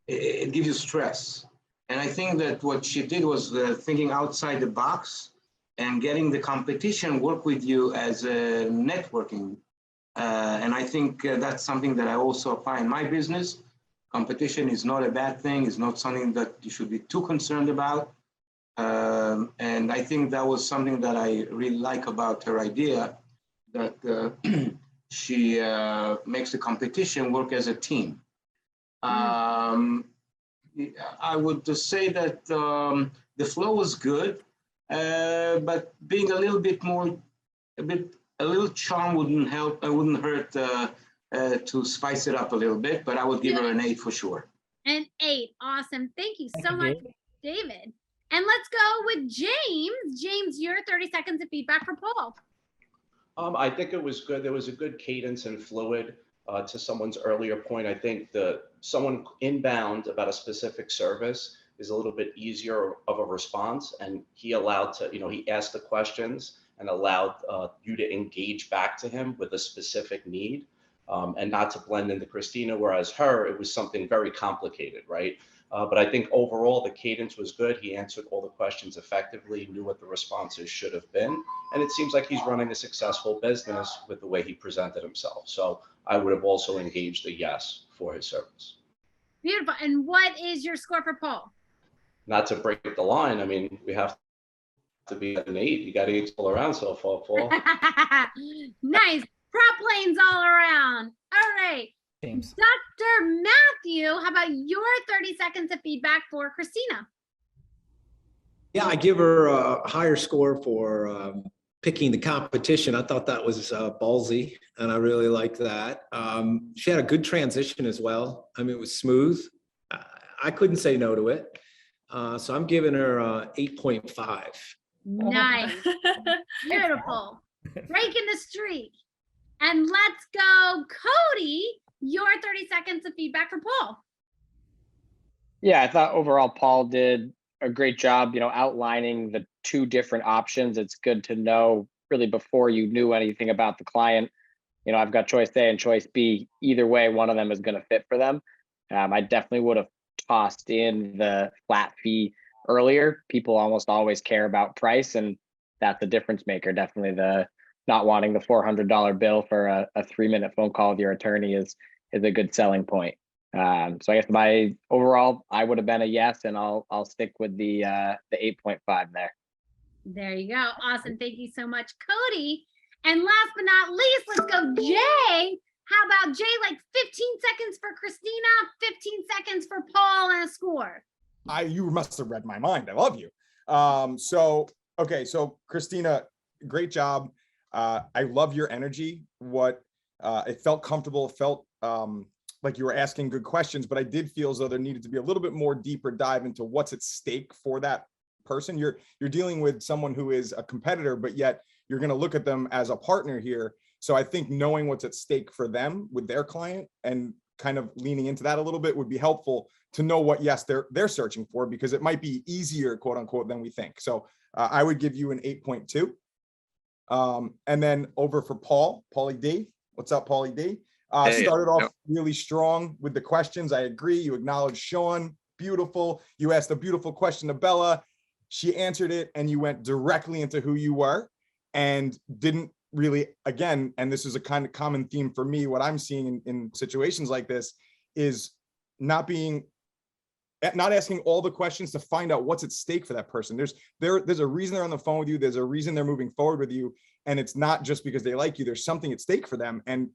K: it gives you stress. And I think that what she did was thinking outside the box and getting the competition work with you as a networking. And I think that's something that I also apply in my business. Competition is not a bad thing. It's not something that you should be too concerned about. And I think that was something that I really like about her idea, that she makes the competition work as a team. I would just say that the flow was good, but being a little bit more, a little charm wouldn't help. It wouldn't hurt to spice it up a little bit. But I would give her an 8 for sure.
N: An 8, awesome. Thank you so much, David. And let's go with James. James, your 30 seconds of feedback for Paul.
T: I think it was good. There was a good cadence and fluid. To someone's earlier point, I think someone inbound about a specific service is a little bit easier of a response, and he asked the questions and allowed you to engage back to him with a specific need, and not to blend into Christina, whereas it was something very complicated, right? But I think overall the cadence was good. He answered all the questions effectively, knew what the responses should have been. And it seems like he's running a successful business with the way he presented himself. So I would have also engaged a yes for his service.
N: Beautiful. And what is your score for Paul?
T: Not to break the line, I mean, we have to be at an 8. You got 8 all around so far, Paul.
N: Nice. Prop lanes all around. All right.
A: James.
N: Dr. Matthew, how about your 30 seconds of feedback for Christina?
U: Yeah, I give her a higher score for picking the competition. I thought that was ballsy, and I really liked that. She had a good transition as well. I mean, it was smooth. I couldn't say no to it. So I'm giving her 8.5.
N: Nice. Beautiful. Breaking the streak. And let's go, Cody, your 30 seconds of feedback for Paul.
R: Yeah, I thought overall Paul did a great job, outlining the two different options. It's good to know really before you knew anything about the client. I've got choice A and choice B. Either way, one of them is going to fit for them. I definitely would have tossed in the flat fee earlier. People almost always care about price, and that's the difference maker. Definitely the not wanting the $400 bill for a 3-minute phone call with your attorney is a good selling point. So I guess my overall, I would have been a yes, and I'll stick with the 8.5 there.
N: There you go. Awesome. Thank you so much, Cody. And last but not least, let's go, Jay. How about Jay, like 15 seconds for Christina, 15 seconds for Paul, and a score.
V: You must have read my mind. I love you. So Christina, great job. I love your energy. It felt comfortable. It felt like you were asking good questions, but I did feel as though there needed to be a little bit more deeper dive into what's at stake for that person. You're dealing with someone who is a competitor, but yet you're going to look at them as a partner here. So I think knowing what's at stake for them with their client and kind of leaning into that a little bit would be helpful to know what, yes, they're searching for, because it might be easier, quote unquote, than we think. So I would give you an 8.2. And then over for Paulie D. What's up, Paulie D? Started off really strong with the questions. I agree. You acknowledged Sean. Beautiful. You asked a beautiful question to Bella. She answered it, and you went directly into who you were and didn't really, again, and this is a kind of common theme for me, what I'm seeing in situations like this is not asking all the questions to find out what's at stake for that person. There's a reason they're on the phone with you. There's a reason they're moving forward with you. And it's not just because they like you. There's something at stake for them. And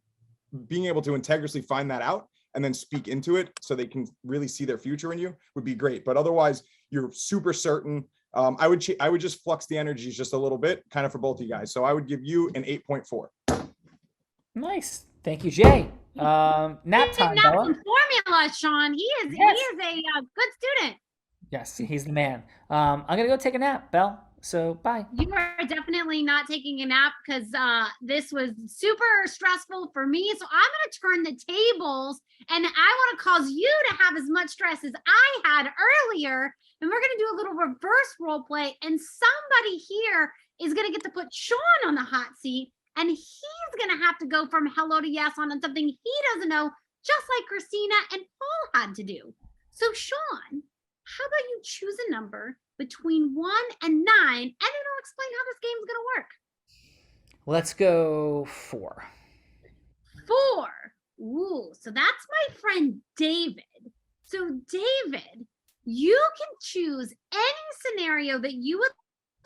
V: being able to integrally find that out and then speak into it so they can really see their future in you would be great. But otherwise, you're super certain. I would just flux the energies just a little bit, kind of for both of you guys. So I would give you an 8.4.
A: Nice. Thank you, Jay. Nap time, Bella.
N: Formula, Sean. He is a good student.
A: Yes, he's the man. I'm gonna go take a nap, Belle. So bye.
N: You are definitely not taking a nap because this was super stressful for me. So I'm going to turn the tables, and I want to cause you to have as much stress as I had earlier. And we're going to do a little reverse role play. And somebody here is going to get to put Sean on the hot seat, and he's going to have to go from hello to yes on something he doesn't know, just like Christina and Paul had to do. So Sean, how about you choose a number between 1 and 9, and then I'll explain how this game's gonna work.
A: Let's go 4.
N: 4. Ooh, so that's my friend David. So David, you can choose any scenario that you would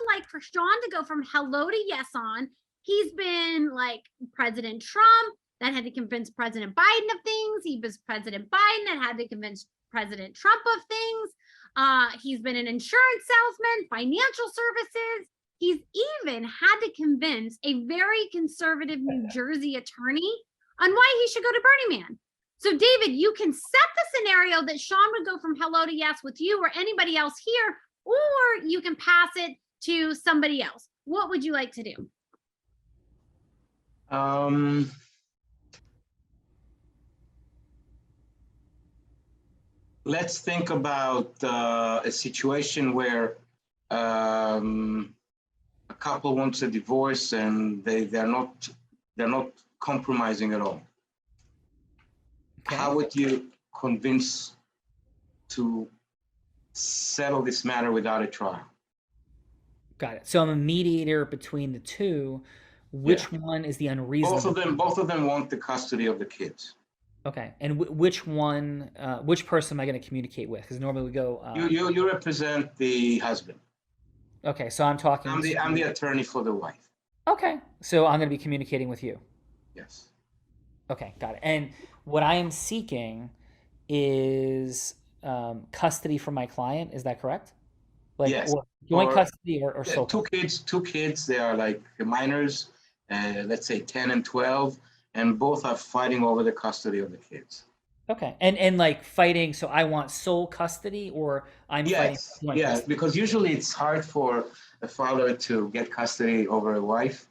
N: like for Sean to go from hello to yes on. He's been like President Trump that had to convince President Biden of things. He was President Biden that had to convince President Trump of things. He's been an insurance salesman, financial services. He's even had to convince a very conservative New Jersey attorney on why he should go to Burning Man. So David, you can set the scenario that Sean would go from hello to yes with you or anybody else here, or you can pass it to somebody else. What would you like to do?
K: Let's think about a situation where a couple wants a divorce and they're not compromising at all. Okay. How would you convince to settle this matter without a trial?
A: Got it. So I'm a mediator between the two. Which one is the unreasonable?
K: Both of them want the custody of the kids.
A: Okay, and which one? Which person am I going to communicate with? Because normally we go.
K: You represent the husband.
A: Okay, so I'm talking.
K: I'm the attorney for the wife.
A: Okay, so I'm going to be communicating with you.
K: Yes.
A: Okay, got it. And what I am seeking is custody for my client. Is that correct? Like,
K: Yes.
A: or joint custody or
K: Yeah,
A: sole
K: two kids, they are like minors, let's say 10 and 12, and both are fighting over the custody of the kids.
A: Okay. And like fighting, so I want sole custody or I'm fighting
K: Yes,
A: joint
K: yeah,
A: custody?
K: because usually it's hard for a father to get custody over a wife.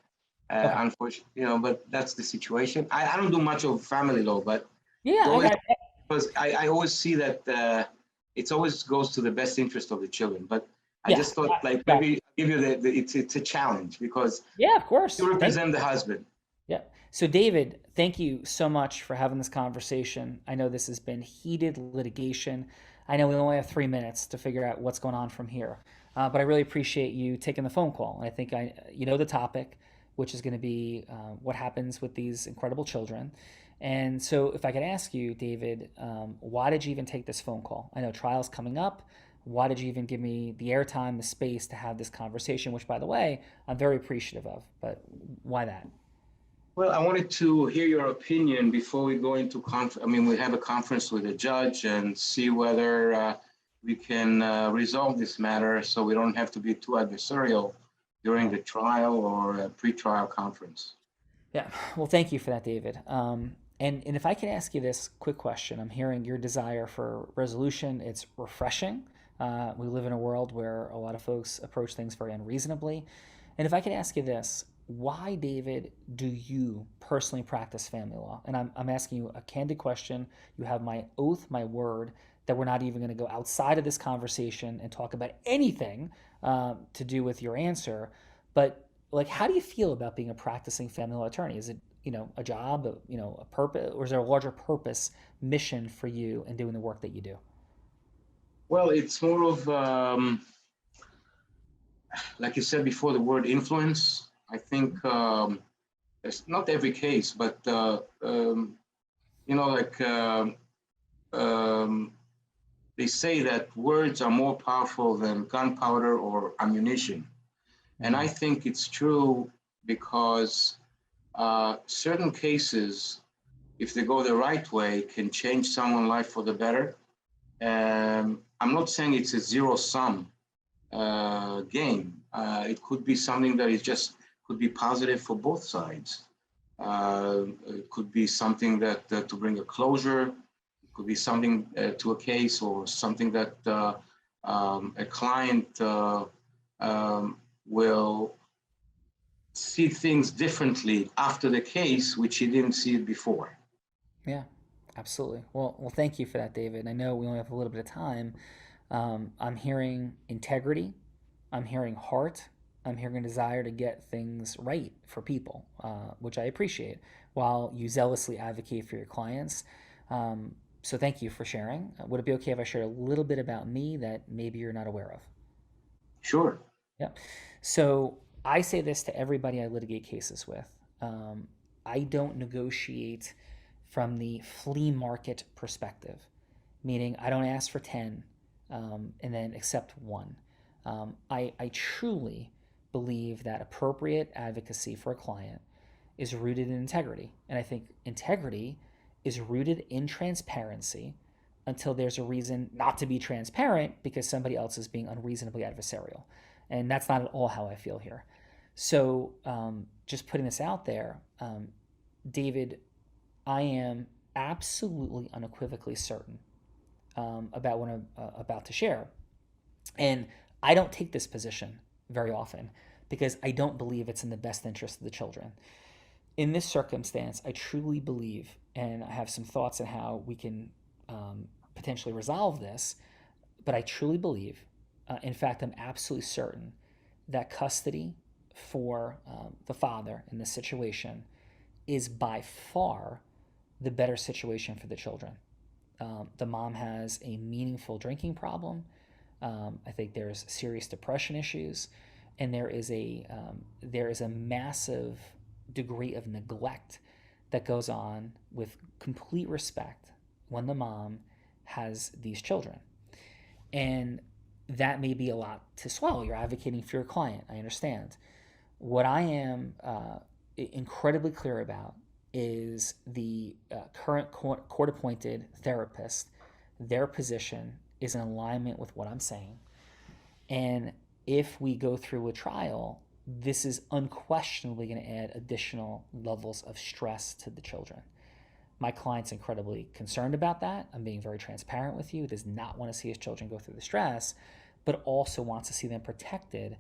K: Unfortunately, but that's the situation. I don't do much of family law, but
A: Yeah, I got it.
K: because I always see that it always goes to the best interest of the children. But I
A: Yeah,
K: just thought like maybe give you it's a challenge because
A: yeah, of course.
K: you represent the husband.
A: Yeah. So, David, thank you so much for having this conversation. I know this has been heated litigation. I know we only have 3 minutes to figure out what's going on from here, but I really appreciate you taking the phone call. I think you know the topic, which is going to be what happens with these incredible children. And so, if I could ask you, David, why did you even take this phone call? I know trial's coming up. Why did you even give me the airtime, the space to have this conversation? Which, by the way, I'm very appreciative of. But why that?
K: Well, I wanted to hear your opinion before we go into conference. I mean, we have a conference with a judge and see whether we can resolve this matter so we don't have to be too adversarial during the trial or a pre-trial conference.
A: Yeah, well, thank you for that, David. And if I could ask you this quick question, I'm hearing your desire for resolution. It's refreshing. We live in a world where a lot of folks approach things very unreasonably. And if I could ask you this, why, David, do you personally practice family law? And I'm asking you a candid question. You have my oath, my word, that we're not even going to go outside of this conversation and talk about anything to do with your answer. But like, how do you feel about being a practicing family law attorney? Is it, a job, a purpose, or is there a larger purpose, mission for you in doing the work that you do?
K: Well, it's more of, like you said before, the word influence. I think it's not every case, but they say that words are more powerful than gunpowder or ammunition, and I think it's true because certain cases, if they go the right way, can change someone's life for the better. I'm not saying it's a zero-sum game. It could be something that is just could be positive for both sides. It could be something that to bring a closure. It could be something to a case or something that a client will see things differently after the case, which he didn't see it before.
A: Yeah, absolutely. Well, thank you for that, David. I know we only have a little bit of time. I'm hearing integrity. I'm hearing heart. I'm hearing a desire to get things right for people, which I appreciate, while you zealously advocate for your clients. So thank you for sharing. Would it be okay if I share a little bit about me that maybe you're not aware of?
K: Sure.
A: Yeah. So I say this to everybody I litigate cases with. I don't negotiate from the flea market perspective, meaning I don't ask for 10 and then accept one. I truly believe that appropriate advocacy for a client is rooted in integrity. And I think integrity is rooted in transparency until there's a reason not to be transparent because somebody else is being unreasonably adversarial. And that's not at all how I feel here. So just putting this out there, David, I am absolutely unequivocally certain about what I'm about to share. And I don't take this position very often because I don't believe it's in the best interest of the children. In this circumstance, I truly believe, and I have some thoughts on how we can potentially resolve this, but I truly believe, in fact, I'm absolutely certain that custody for the father in this situation is by far the better situation for the children. The mom has a meaningful drinking problem. I think there's serious depression issues, and there is a massive degree of neglect that goes on with complete respect when the mom has these children. And that may be a lot to swallow. You're advocating for your client. I understand. What I am incredibly clear about is the current court-appointed therapist, their position is in alignment with what I'm saying. And if we go through a trial, this is unquestionably going to add additional levels of stress to the children. My client's incredibly concerned about that. I'm being very transparent with you. He does not want to see his children go through the stress, but also wants to see them protected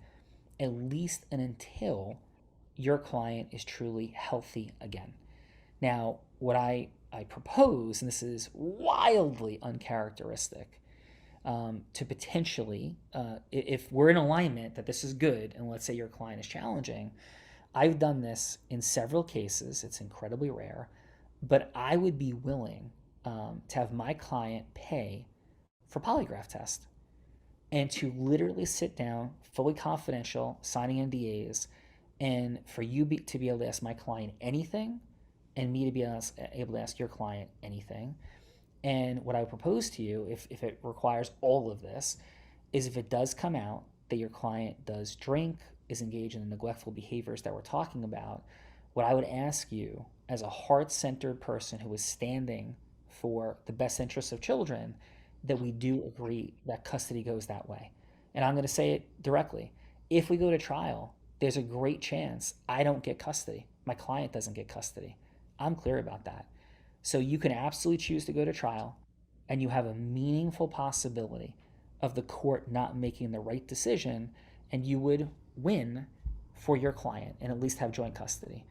A: at least and until your client is truly healthy again. Now, what I propose, and this is wildly uncharacteristic, to potentially, if we're in alignment that this is good, and let's say your client is challenging, I've done this in several cases. It's incredibly rare, but I would be willing to have my client pay for polygraph test and to literally sit down, fully confidential, signing NDAs, and for you to be able to ask my client anything and me to be able to ask your client anything. And what I would propose to you, if it requires all of this, is if it does come out that your client does drink, is engaged in the neglectful behaviors that we're talking about, what I would ask you as a heart-centered person who is standing for the best interests of children, that we do agree that custody goes that way. And I'm going to say it directly. If we go to trial, there's a great chance I don't get custody. My client doesn't get custody. I'm clear about that. So you can absolutely choose to go to trial, and you have a meaningful possibility of the court not making the right decision, and you would win for your client and at least have joint custody.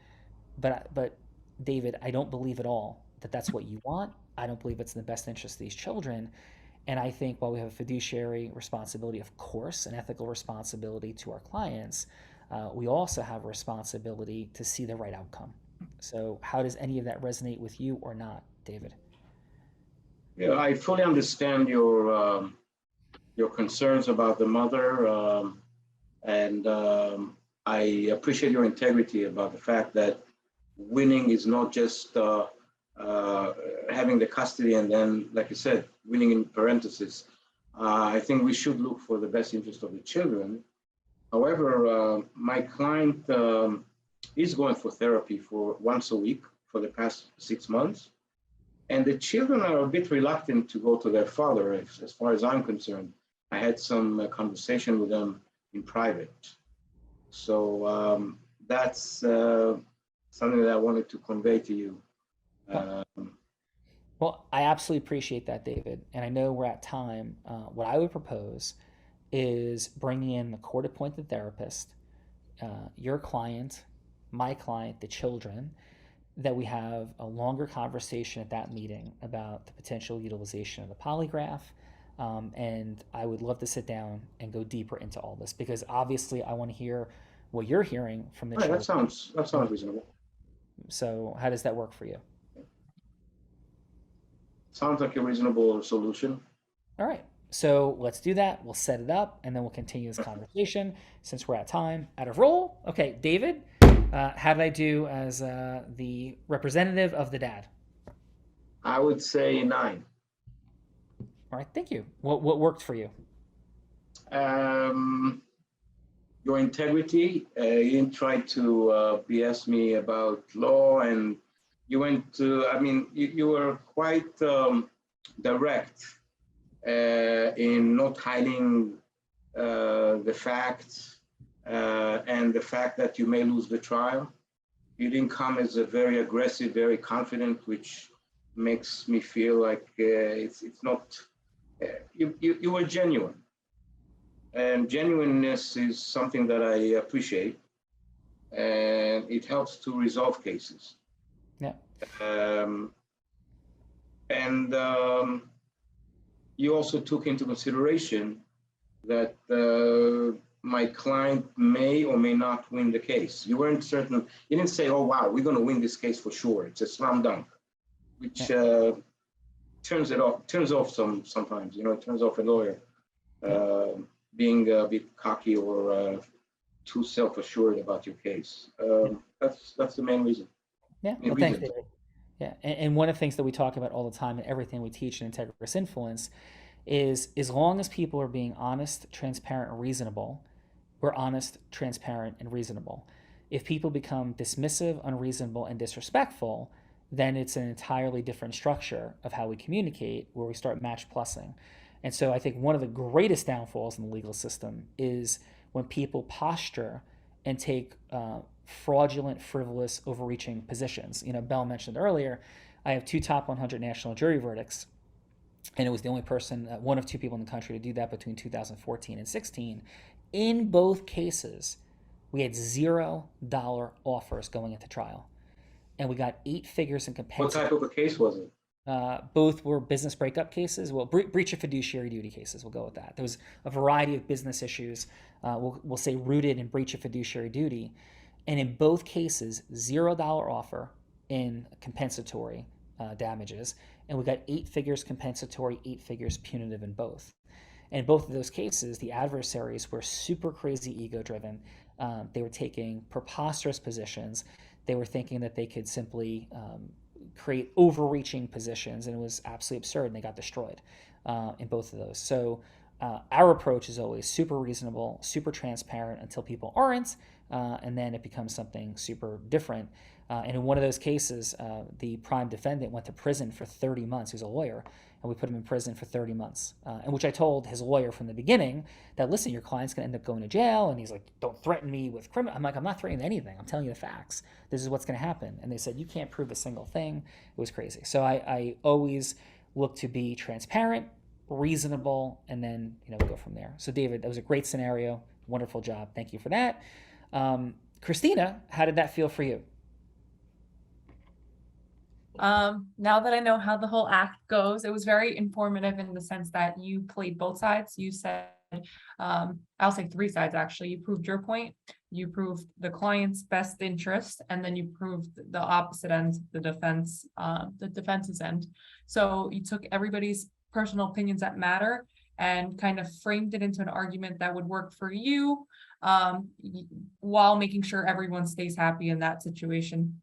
A: But David, I don't believe at all that that's what you want. I don't believe it's in the best interest of these children. And I think while we have a fiduciary responsibility, of course, an ethical responsibility to our clients, we also have a responsibility to see the right outcome. So how does any of that resonate with you or not, David?
K: Yeah, I fully understand your concerns about the mother, and I appreciate your integrity about the fact that winning is not just having the custody and then, like you said, winning in parentheses. I think we should look for the best interest of the children. However, my client is going for therapy for once a week for the past 6 months. And the children are a bit reluctant to go to their father, as far as I'm concerned. I had some conversation with them in private. So that's something that I wanted to convey to you.
A: Well, I absolutely appreciate that, David. And I know we're at time. What I would propose is bringing in the court-appointed therapist, your client, my client, the children, that we have a longer conversation at that meeting about the potential utilization of the polygraph. And I would love to sit down and go deeper into all this, because obviously I want to hear what you're hearing from the children.
K: That sounds reasonable.
A: So how does that work for you?
K: Sounds like a reasonable solution.
A: All right. So let's do that. We'll set it up, and then we'll continue this conversation since we're at time. Out of roll. Okay, David, how did I do as the representative of the dad?
K: I would say 9.
A: All right, thank you. What worked for you?
K: Your integrity. You didn't try to BS me about law, and you went to, you were quite direct in not hiding the facts and the fact that you may lose the trial. You didn't come as a very aggressive, very confident, which makes me feel like it's not, you were genuine. And genuineness is something that I appreciate, and it helps to resolve cases.
A: Yeah.
K: You also took into consideration that my client may or may not win the case. You weren't certain. You didn't say, "Oh wow, we're going to win this case for sure. It's a slam dunk," which turns off sometimes. It turns off a lawyer being a bit cocky or too self-assured about your case. That's the main reason.
A: Yeah. Well, thanks, David. Yeah, and one of the things that we talk about all the time and everything we teach in Integrous Influence is, as long as people are being honest, transparent, and reasonable, we're honest, transparent, and reasonable. If people become dismissive, unreasonable, and disrespectful, then it's an entirely different structure of how we communicate, where we start match plussing. And so I think one of the greatest downfalls in the legal system is when people posture and take fraudulent, frivolous, overreaching positions. Bell mentioned earlier, I have 2 top 100 national jury verdicts, and it was the only person, one of 2 people in the country to do that between 2014 and 16. In both cases, we had $0 offers going into trial, and we got 8 figures in compensation.
K: What type of a case was it?
A: Both were business breakup cases. Well, breach of fiduciary duty cases. We'll go with that. There was a variety of business issues. We'll say rooted in breach of fiduciary duty, and in both cases, $0 offer in compensatory damages, and we got 8 figures compensatory, 8 figures punitive in both. And in both of those cases, the adversaries were super crazy ego-driven. They were taking preposterous positions. They were thinking that they could simply create overreaching positions, and it was absolutely absurd, and they got destroyed in both of those. So our approach is always super reasonable, super transparent until people aren't, and then it becomes something super different. And in one of those cases, the prime defendant went to prison for 30 months. He was a lawyer, and we put him in prison for 30 months, in which I told his lawyer from the beginning that, listen, your client's going to end up going to jail. And he's like, don't threaten me with criminal. I'm like, I'm not threatening anything. I'm telling you the facts. This is what's going to happen. And they said, you can't prove a single thing. It was crazy. So I always look to be transparent, reasonable, and then we go from there. So David, that was a great scenario. Wonderful job. Thank you for that. Christina, how did that feel for you?
P: Now that I know how the whole act goes, it was very informative in the sense that you played both sides. You said, I'll say 3 sides actually. You proved your point, you proved the client's best interest, and then you proved the opposite end, the defense's end. So you took everybody's personal opinions that matter and kind of framed it into an argument that would work for you, while making sure everyone stays happy in that situation.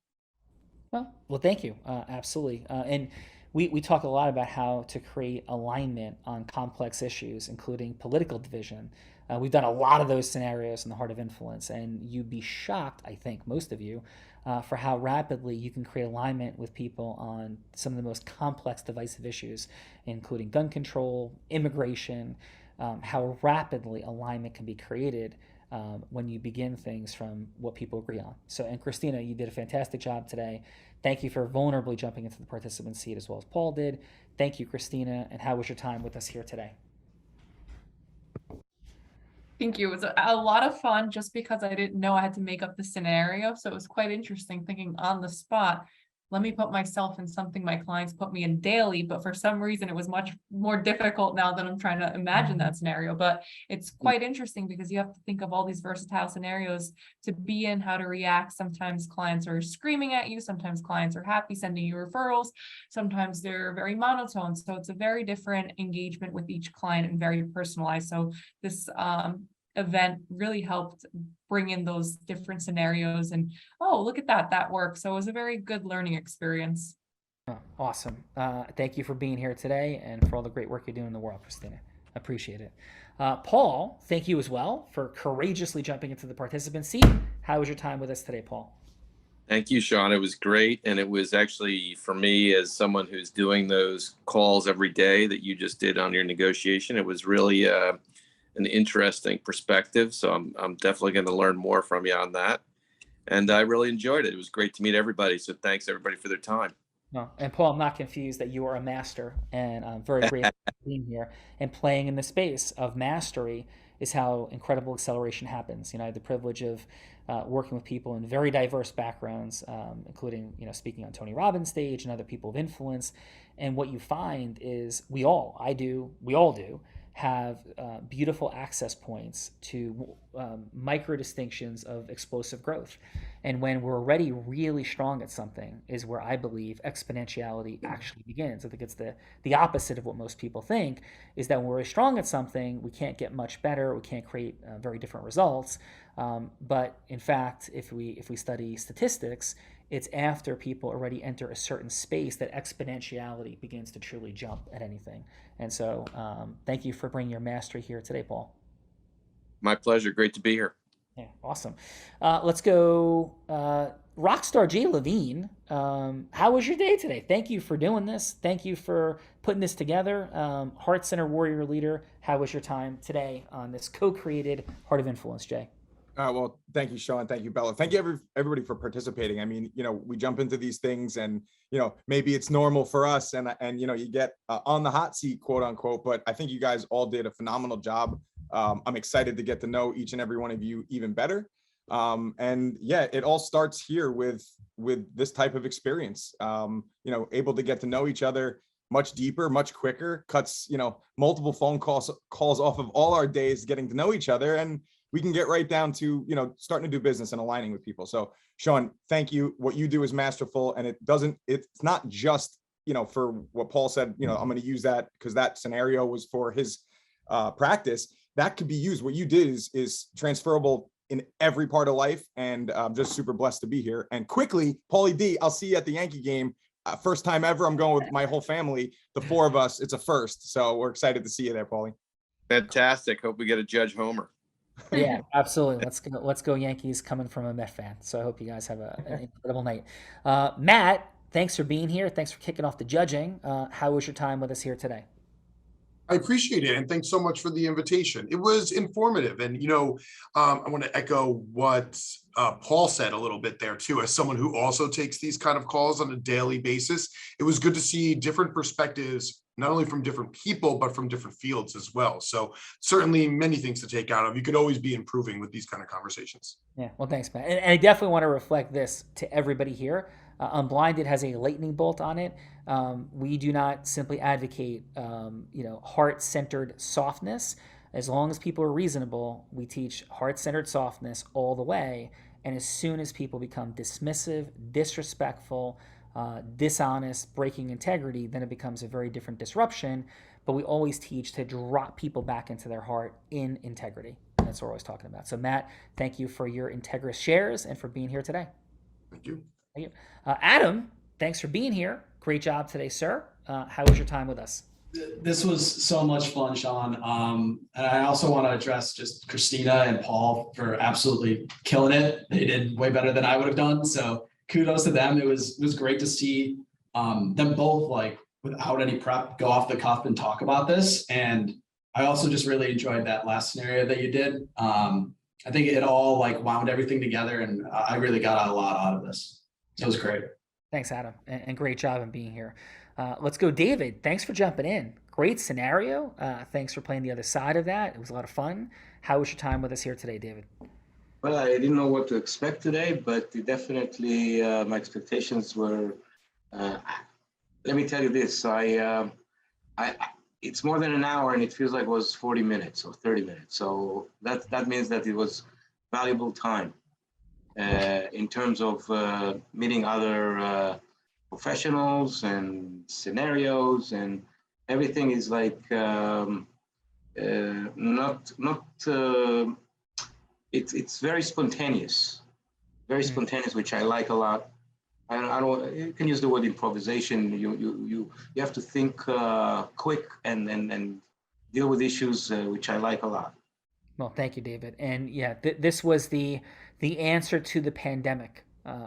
A: Well, thank you. Absolutely. And we talk a lot about how to create alignment on complex issues, including political division. We've done a lot of those scenarios in the Heart of Influence, and you'd be shocked, I think, most of you, for how rapidly you can create alignment with people on some of the most complex divisive issues, including gun control, immigration, how rapidly alignment can be created when you begin things from what people agree on. So, and Christina, you did a fantastic job today. Thank you for vulnerably jumping into the participant seat as well as Paul did. Thank you, Christina. And how was your time with us here today?
P: Thank you. It was a lot of fun just because I didn't know I had to make up the scenario. So it was quite interesting thinking on the spot, let me put myself in something my clients put me in daily, but for some reason it was much more difficult now that I'm trying to imagine that scenario. But it's quite interesting because you have to think of all these versatile scenarios to be in, how to react. Sometimes clients are screaming at you, sometimes clients are happy sending you referrals, sometimes they're very monotone. So it's a very different engagement with each client and very personalized. So this event really helped bring in those different scenarios and, oh, look at that works. So it was a very good learning experience.
A: Oh, awesome. Thank you for being here today and for all the great work you're doing in the world, Christina. Appreciate it. Paul, thank you as well for courageously jumping into the participant seat. How was your time with us today, Paul?
Q: Thank you, Sean. It was great. And it was actually, for me, as someone who's doing those calls every day that you just did on your negotiation, it was really an interesting perspective. So I'm definitely going to learn more from you on that. And I really enjoyed it. It was great to meet everybody. So thanks everybody for their time.
A: No, and Paul, I'm not confused that you are a master, and I'm very grateful for being here and playing in the space of mastery is how incredible acceleration happens. I had the privilege of working with people in very diverse backgrounds, including, speaking on Tony Robbins' stage and other people of influence. And what you find is we all do, have beautiful access points to micro distinctions of explosive growth. And when we're already really strong at something is where I believe exponentiality actually begins. I think it's the opposite of what most people think, is that when we're strong at something, we can't get much better, we can't create very different results. But in fact, if we study statistics, it's after people already enter a certain space that exponentiality begins to truly jump at anything. And so thank you for bringing your mastery here today, Paul.
Q: My pleasure. Great to be here.
A: Yeah, awesome. Let's go. Rockstar Jay Levine. How was your day today? Thank you for doing this. Thank you for putting this together. Heart Center Warrior Leader. How was your time today on this co-created Heart of Influence, Jay?
V: Well, thank you, Sean. Thank you, Bella. Thank you, everybody, for participating. I mean, we jump into these things, and maybe it's normal for us, and you get on the hot seat, quote unquote. But I think you guys all did a phenomenal job. I'm excited to get to know each and every one of you even better. And yeah, it all starts here with this type of experience. Able to get to know each other much deeper, much quicker. Cuts multiple phone calls off of all our days getting to know each other, and we can get right down to, starting to do business and aligning with people. So Sean, thank you. What you do is masterful, and it's not just, for what Paul said, I'm going to use that because that scenario was for his practice. That could be used. What you did is transferable in every part of life. And I'm just super blessed to be here. And quickly, Paulie D, I'll see you at the Yankee game. First time ever. I'm going with my whole family, the four of us. It's a first. So we're excited to see you there, Paulie.
Q: Fantastic. Hope we get a Judge Homer.
A: Yeah, absolutely. Let's go Yankees, coming from a Met fan. So I hope you guys have an incredible night. Matt, thanks for being here. Thanks for kicking off the judging. How was your time with us here today?
O: I appreciate it. And thanks so much for the invitation. It was informative. And, I want to echo what Paul said a little bit there too, as someone who also takes these kind of calls on a daily basis. It was good to see different perspectives, not only from different people, but from different fields as well. So certainly many things to take out of. You could always be improving with these kind of conversations.
A: Yeah, well, thanks, Matt. And I definitely want to reflect this to everybody here. Unblinded has a lightning bolt on it. We do not simply advocate, heart-centered softness. As long as people are reasonable, we teach heart-centered softness all the way. And as soon as people become dismissive, disrespectful, dishonest, breaking integrity, then it becomes a very different disruption. But we always teach to drop people back into their heart in integrity. And that's what we're always talking about. So Matt, thank you for your integrous shares and for being here today.
O: Thank you.
A: Thank you. Adam, thanks for being here. Great job today, sir. How was your time with us?
S: This was so much fun, Sean. And I also want to address just Christina and Paul for absolutely killing it. They did way better than I would have done. So kudos to them. It was great to see them both, like, without any prep, go off the cuff and talk about this. And I also just really enjoyed that last scenario that you did. I think it all wound everything together, and I really got a lot out of this. So it was great.
A: Thanks, Adam, and great job in being here. Let's go, David. Thanks for jumping in. Great scenario. Thanks for playing the other side of that. It was a lot of fun. How was your time with us here today, David?
K: Well, I didn't know what to expect today, but definitely my expectations were. Let me tell you this: it's more than an hour, and it feels like it was 40 minutes or 30 minutes. So that means that it was valuable time in terms of meeting other professionals and scenarios, and everything is it's very spontaneous, which I like a lot. I don't. You can use the word improvisation. You have to think quick and deal with issues, which I like a lot.
A: Well, thank you, David. And yeah, this was the answer to the pandemic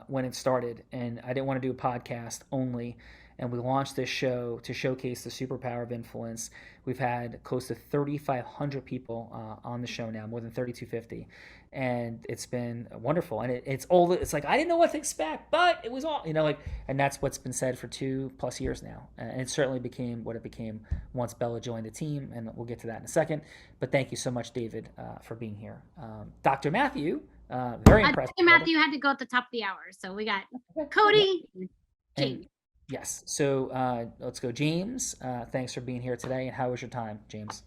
A: when it started, and I didn't want to do a podcast only. And we launched this show to showcase the superpower of influence. We've had close to 3,500 people on the show now, more than 3,250, and it's been wonderful. And it's like I didn't know what to expect, but it was all and that's what's been said for 2+ years now. And it certainly became what it became once Bella joined the team, and we'll get to that in a second. But thank you so much, David, for being here. Dr. Matthew, very impressed.
N: Dr. Matthew had to go at the top of the hour, so we got Cody, James.
A: Yes. So let's go, James. Thanks for being here today. And how was your time, James?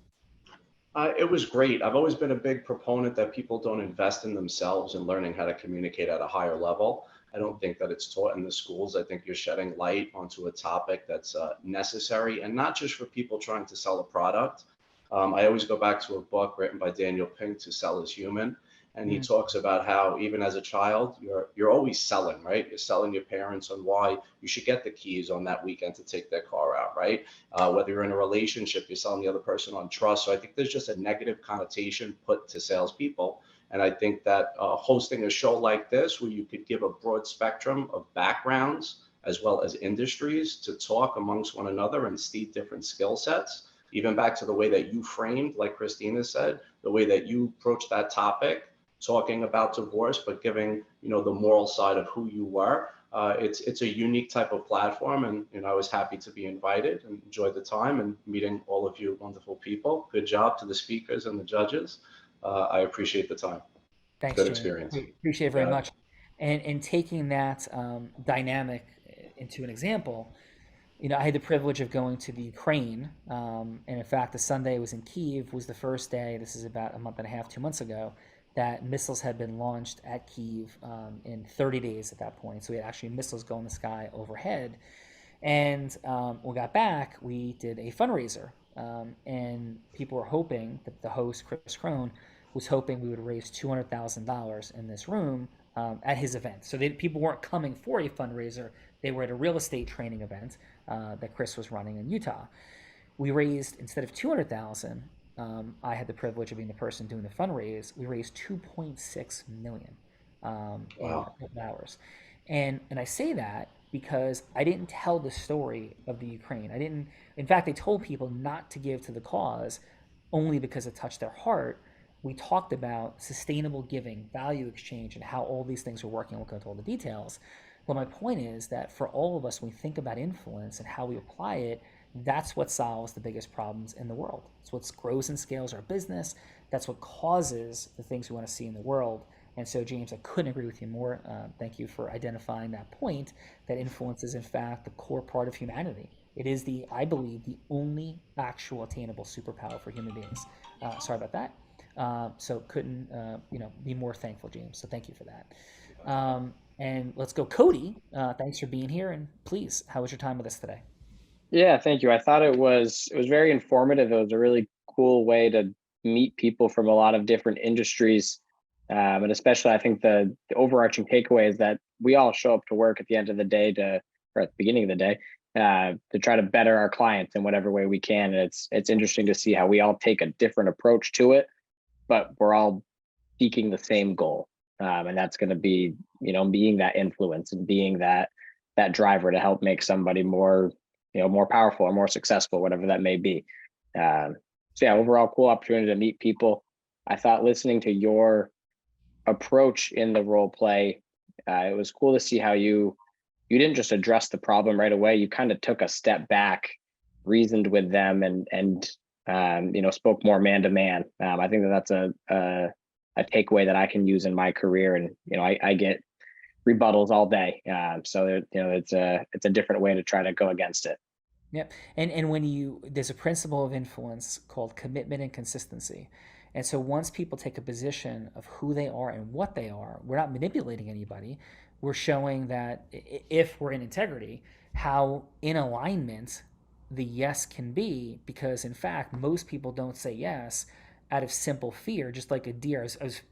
T: It was great. I've always been a big proponent that people don't invest in themselves and learning how to communicate at a higher level. I don't think that it's taught in the schools. I think you're shedding light onto a topic that's necessary, and not just for people trying to sell a product. I always go back to a book written by Daniel Pink, To Sell is Human. And he talks about how even as a child, you're always selling, right? You're selling your parents on why you should get the keys on that weekend to take their car out, right? Whether you're in a relationship, you're selling the other person on trust. So I think there's just a negative connotation put to salespeople. And I think that hosting a show like this, where you could give a broad spectrum of backgrounds as well as industries to talk amongst one another and see different skill sets, even back to the way that you framed, like Christina said, the way that you approached that topic, talking about divorce, but giving, the moral side of who you were. It's a unique type of platform, and I was happy to be invited and enjoyed the time and meeting all of you wonderful people. Good job to the speakers and the judges. I appreciate the time.
A: Thanks,
T: Good
A: James.
T: experience.
A: Appreciate it very much. And taking that dynamic into an example, I had the privilege of going to the Ukraine. And in fact, the Sunday I was in Kyiv was the first day, this is about a month and a half, 2 months ago, that missiles had been launched at Kyiv in 30 days at that point. So we had actually missiles go in the sky overhead. And when we got back, we did a fundraiser. And people were hoping that the host, Chris Crone, was hoping we would raise $200,000 in this room at his event. So people weren't coming for a fundraiser. They were at a real estate training event that Chris was running in Utah. We raised, instead of $200,000, I had the privilege of being the person doing the fundraise. We raised $2.6 million in a couple of hours. And I say that because I didn't tell the story of the Ukraine. In fact, I told people not to give to the cause only because it touched their heart. We talked about sustainable giving, value exchange, and how all these things are working. We'll go into all the details. But my point is that for all of us, when we think about influence and how we apply it, that's what solves the biggest problems in the world. It's what grows and scales our business. That's what causes the things we want to see in the world. And so, James, I couldn't agree with you more. Thank you for identifying that point, that influence is, in fact, the core part of humanity. It is I believe, the only actual attainable superpower for human beings. Sorry about that. So couldn't, be more thankful, James. So thank you for that. And let's go, Cody. Thanks for being here. And please, how was your time with us today?
R: Yeah, thank you. I thought it was very informative. It was a really cool way to meet people from a lot of different industries. And especially, I think the overarching takeaway is that we all show up to work at the end of the day or at the beginning of the day, to try to better our clients in whatever way we can. And it's interesting to see how we all take a different approach to it, but we're all seeking the same goal. And that's going to be, being that influence and being that driver to help make somebody more, more powerful or more successful, whatever that may be. So yeah, overall cool opportunity to meet people. I thought listening to your approach in the role play, it was cool to see how you didn't just address the problem right away. You kind of took a step back, reasoned with them, and spoke more man to man. I think that's a takeaway that I can use in my career, and I get rebuttals all day. So it's a different way to try to go against it.
A: Yep. And there's a principle of influence called commitment and consistency. And so once people take a position of who they are and what they are, we're not manipulating anybody. We're showing that if we're in integrity, how in alignment the yes can be, because in fact, most people don't say yes out of simple fear, just like a deer.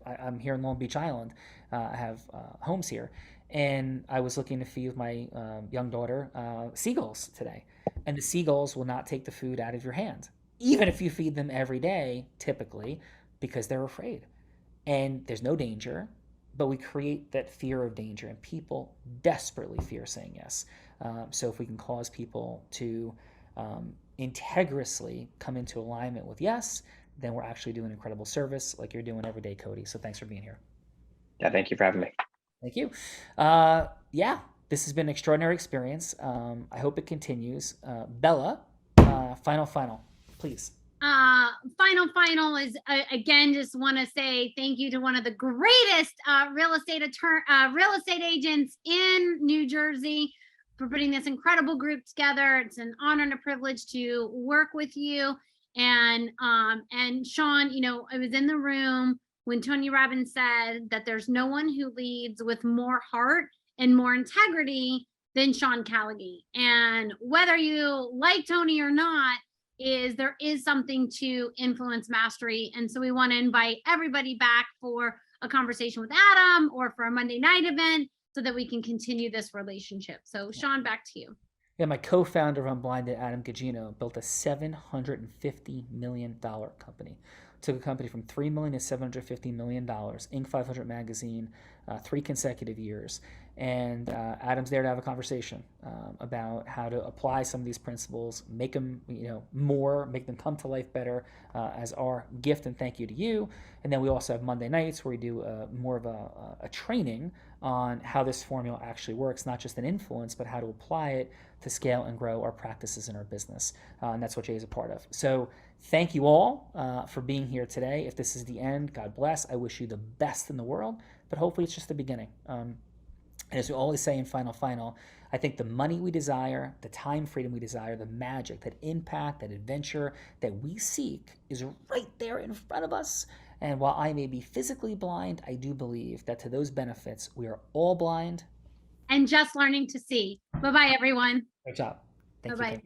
A: I'm here in Long Beach Island. I have homes here. And I was looking to feed my young daughter seagulls today. And the seagulls will not take the food out of your hand, even if you feed them every day, typically, because they're afraid. And there's no danger, but we create that fear of danger, and people desperately fear saying yes. So if we can cause people to integriously come into alignment with yes, then we're actually doing incredible service like you're doing every day, Cody. So thanks for being here.
R: Yeah, thank you for having me.
A: Thank you. This has been an extraordinary experience. I hope it continues. Bella, final, please.
N: Final is again, just want to say thank you to one of the greatest real estate agents in New Jersey for putting this incredible group together. It's an honor and a privilege to work with you. And Sean, I was in the room when Tony Robbins said that there's no one who leads with more heart and more integrity than Sean Callaghan. And whether you like Tony or not, there is something to influence mastery. And so we want to invite everybody back for a conversation with Adam or for a Monday night event so that we can continue this relationship. So Sean, back to you.
A: Yeah, my co-founder of Unblinded, Adam Gagino, built a $750 million company took a company from $3 million to $750 million, Inc. 500 magazine, 3 consecutive years. And Adam's there to have a conversation about how to apply some of these principles, make them, make them come to life better as our gift and thank you to you. And then we also have Monday nights where we do more of a training on how this formula actually works, not just an influence, but how to apply it to scale and grow our practices in our business. And that's what Jay is a part of. So thank you all for being here today. If this is the end, God bless. I wish you the best in the world, but hopefully it's just the beginning. And as we always say in Final, I think the money we desire, the time freedom we desire, the magic, that impact, that adventure that we seek is right there in front of us. And while I may be physically blind, I do believe that to those benefits, we are all blind.
N: And just learning to see. Bye-bye, everyone.
A: Great job. Thank you.
N: Bye-bye.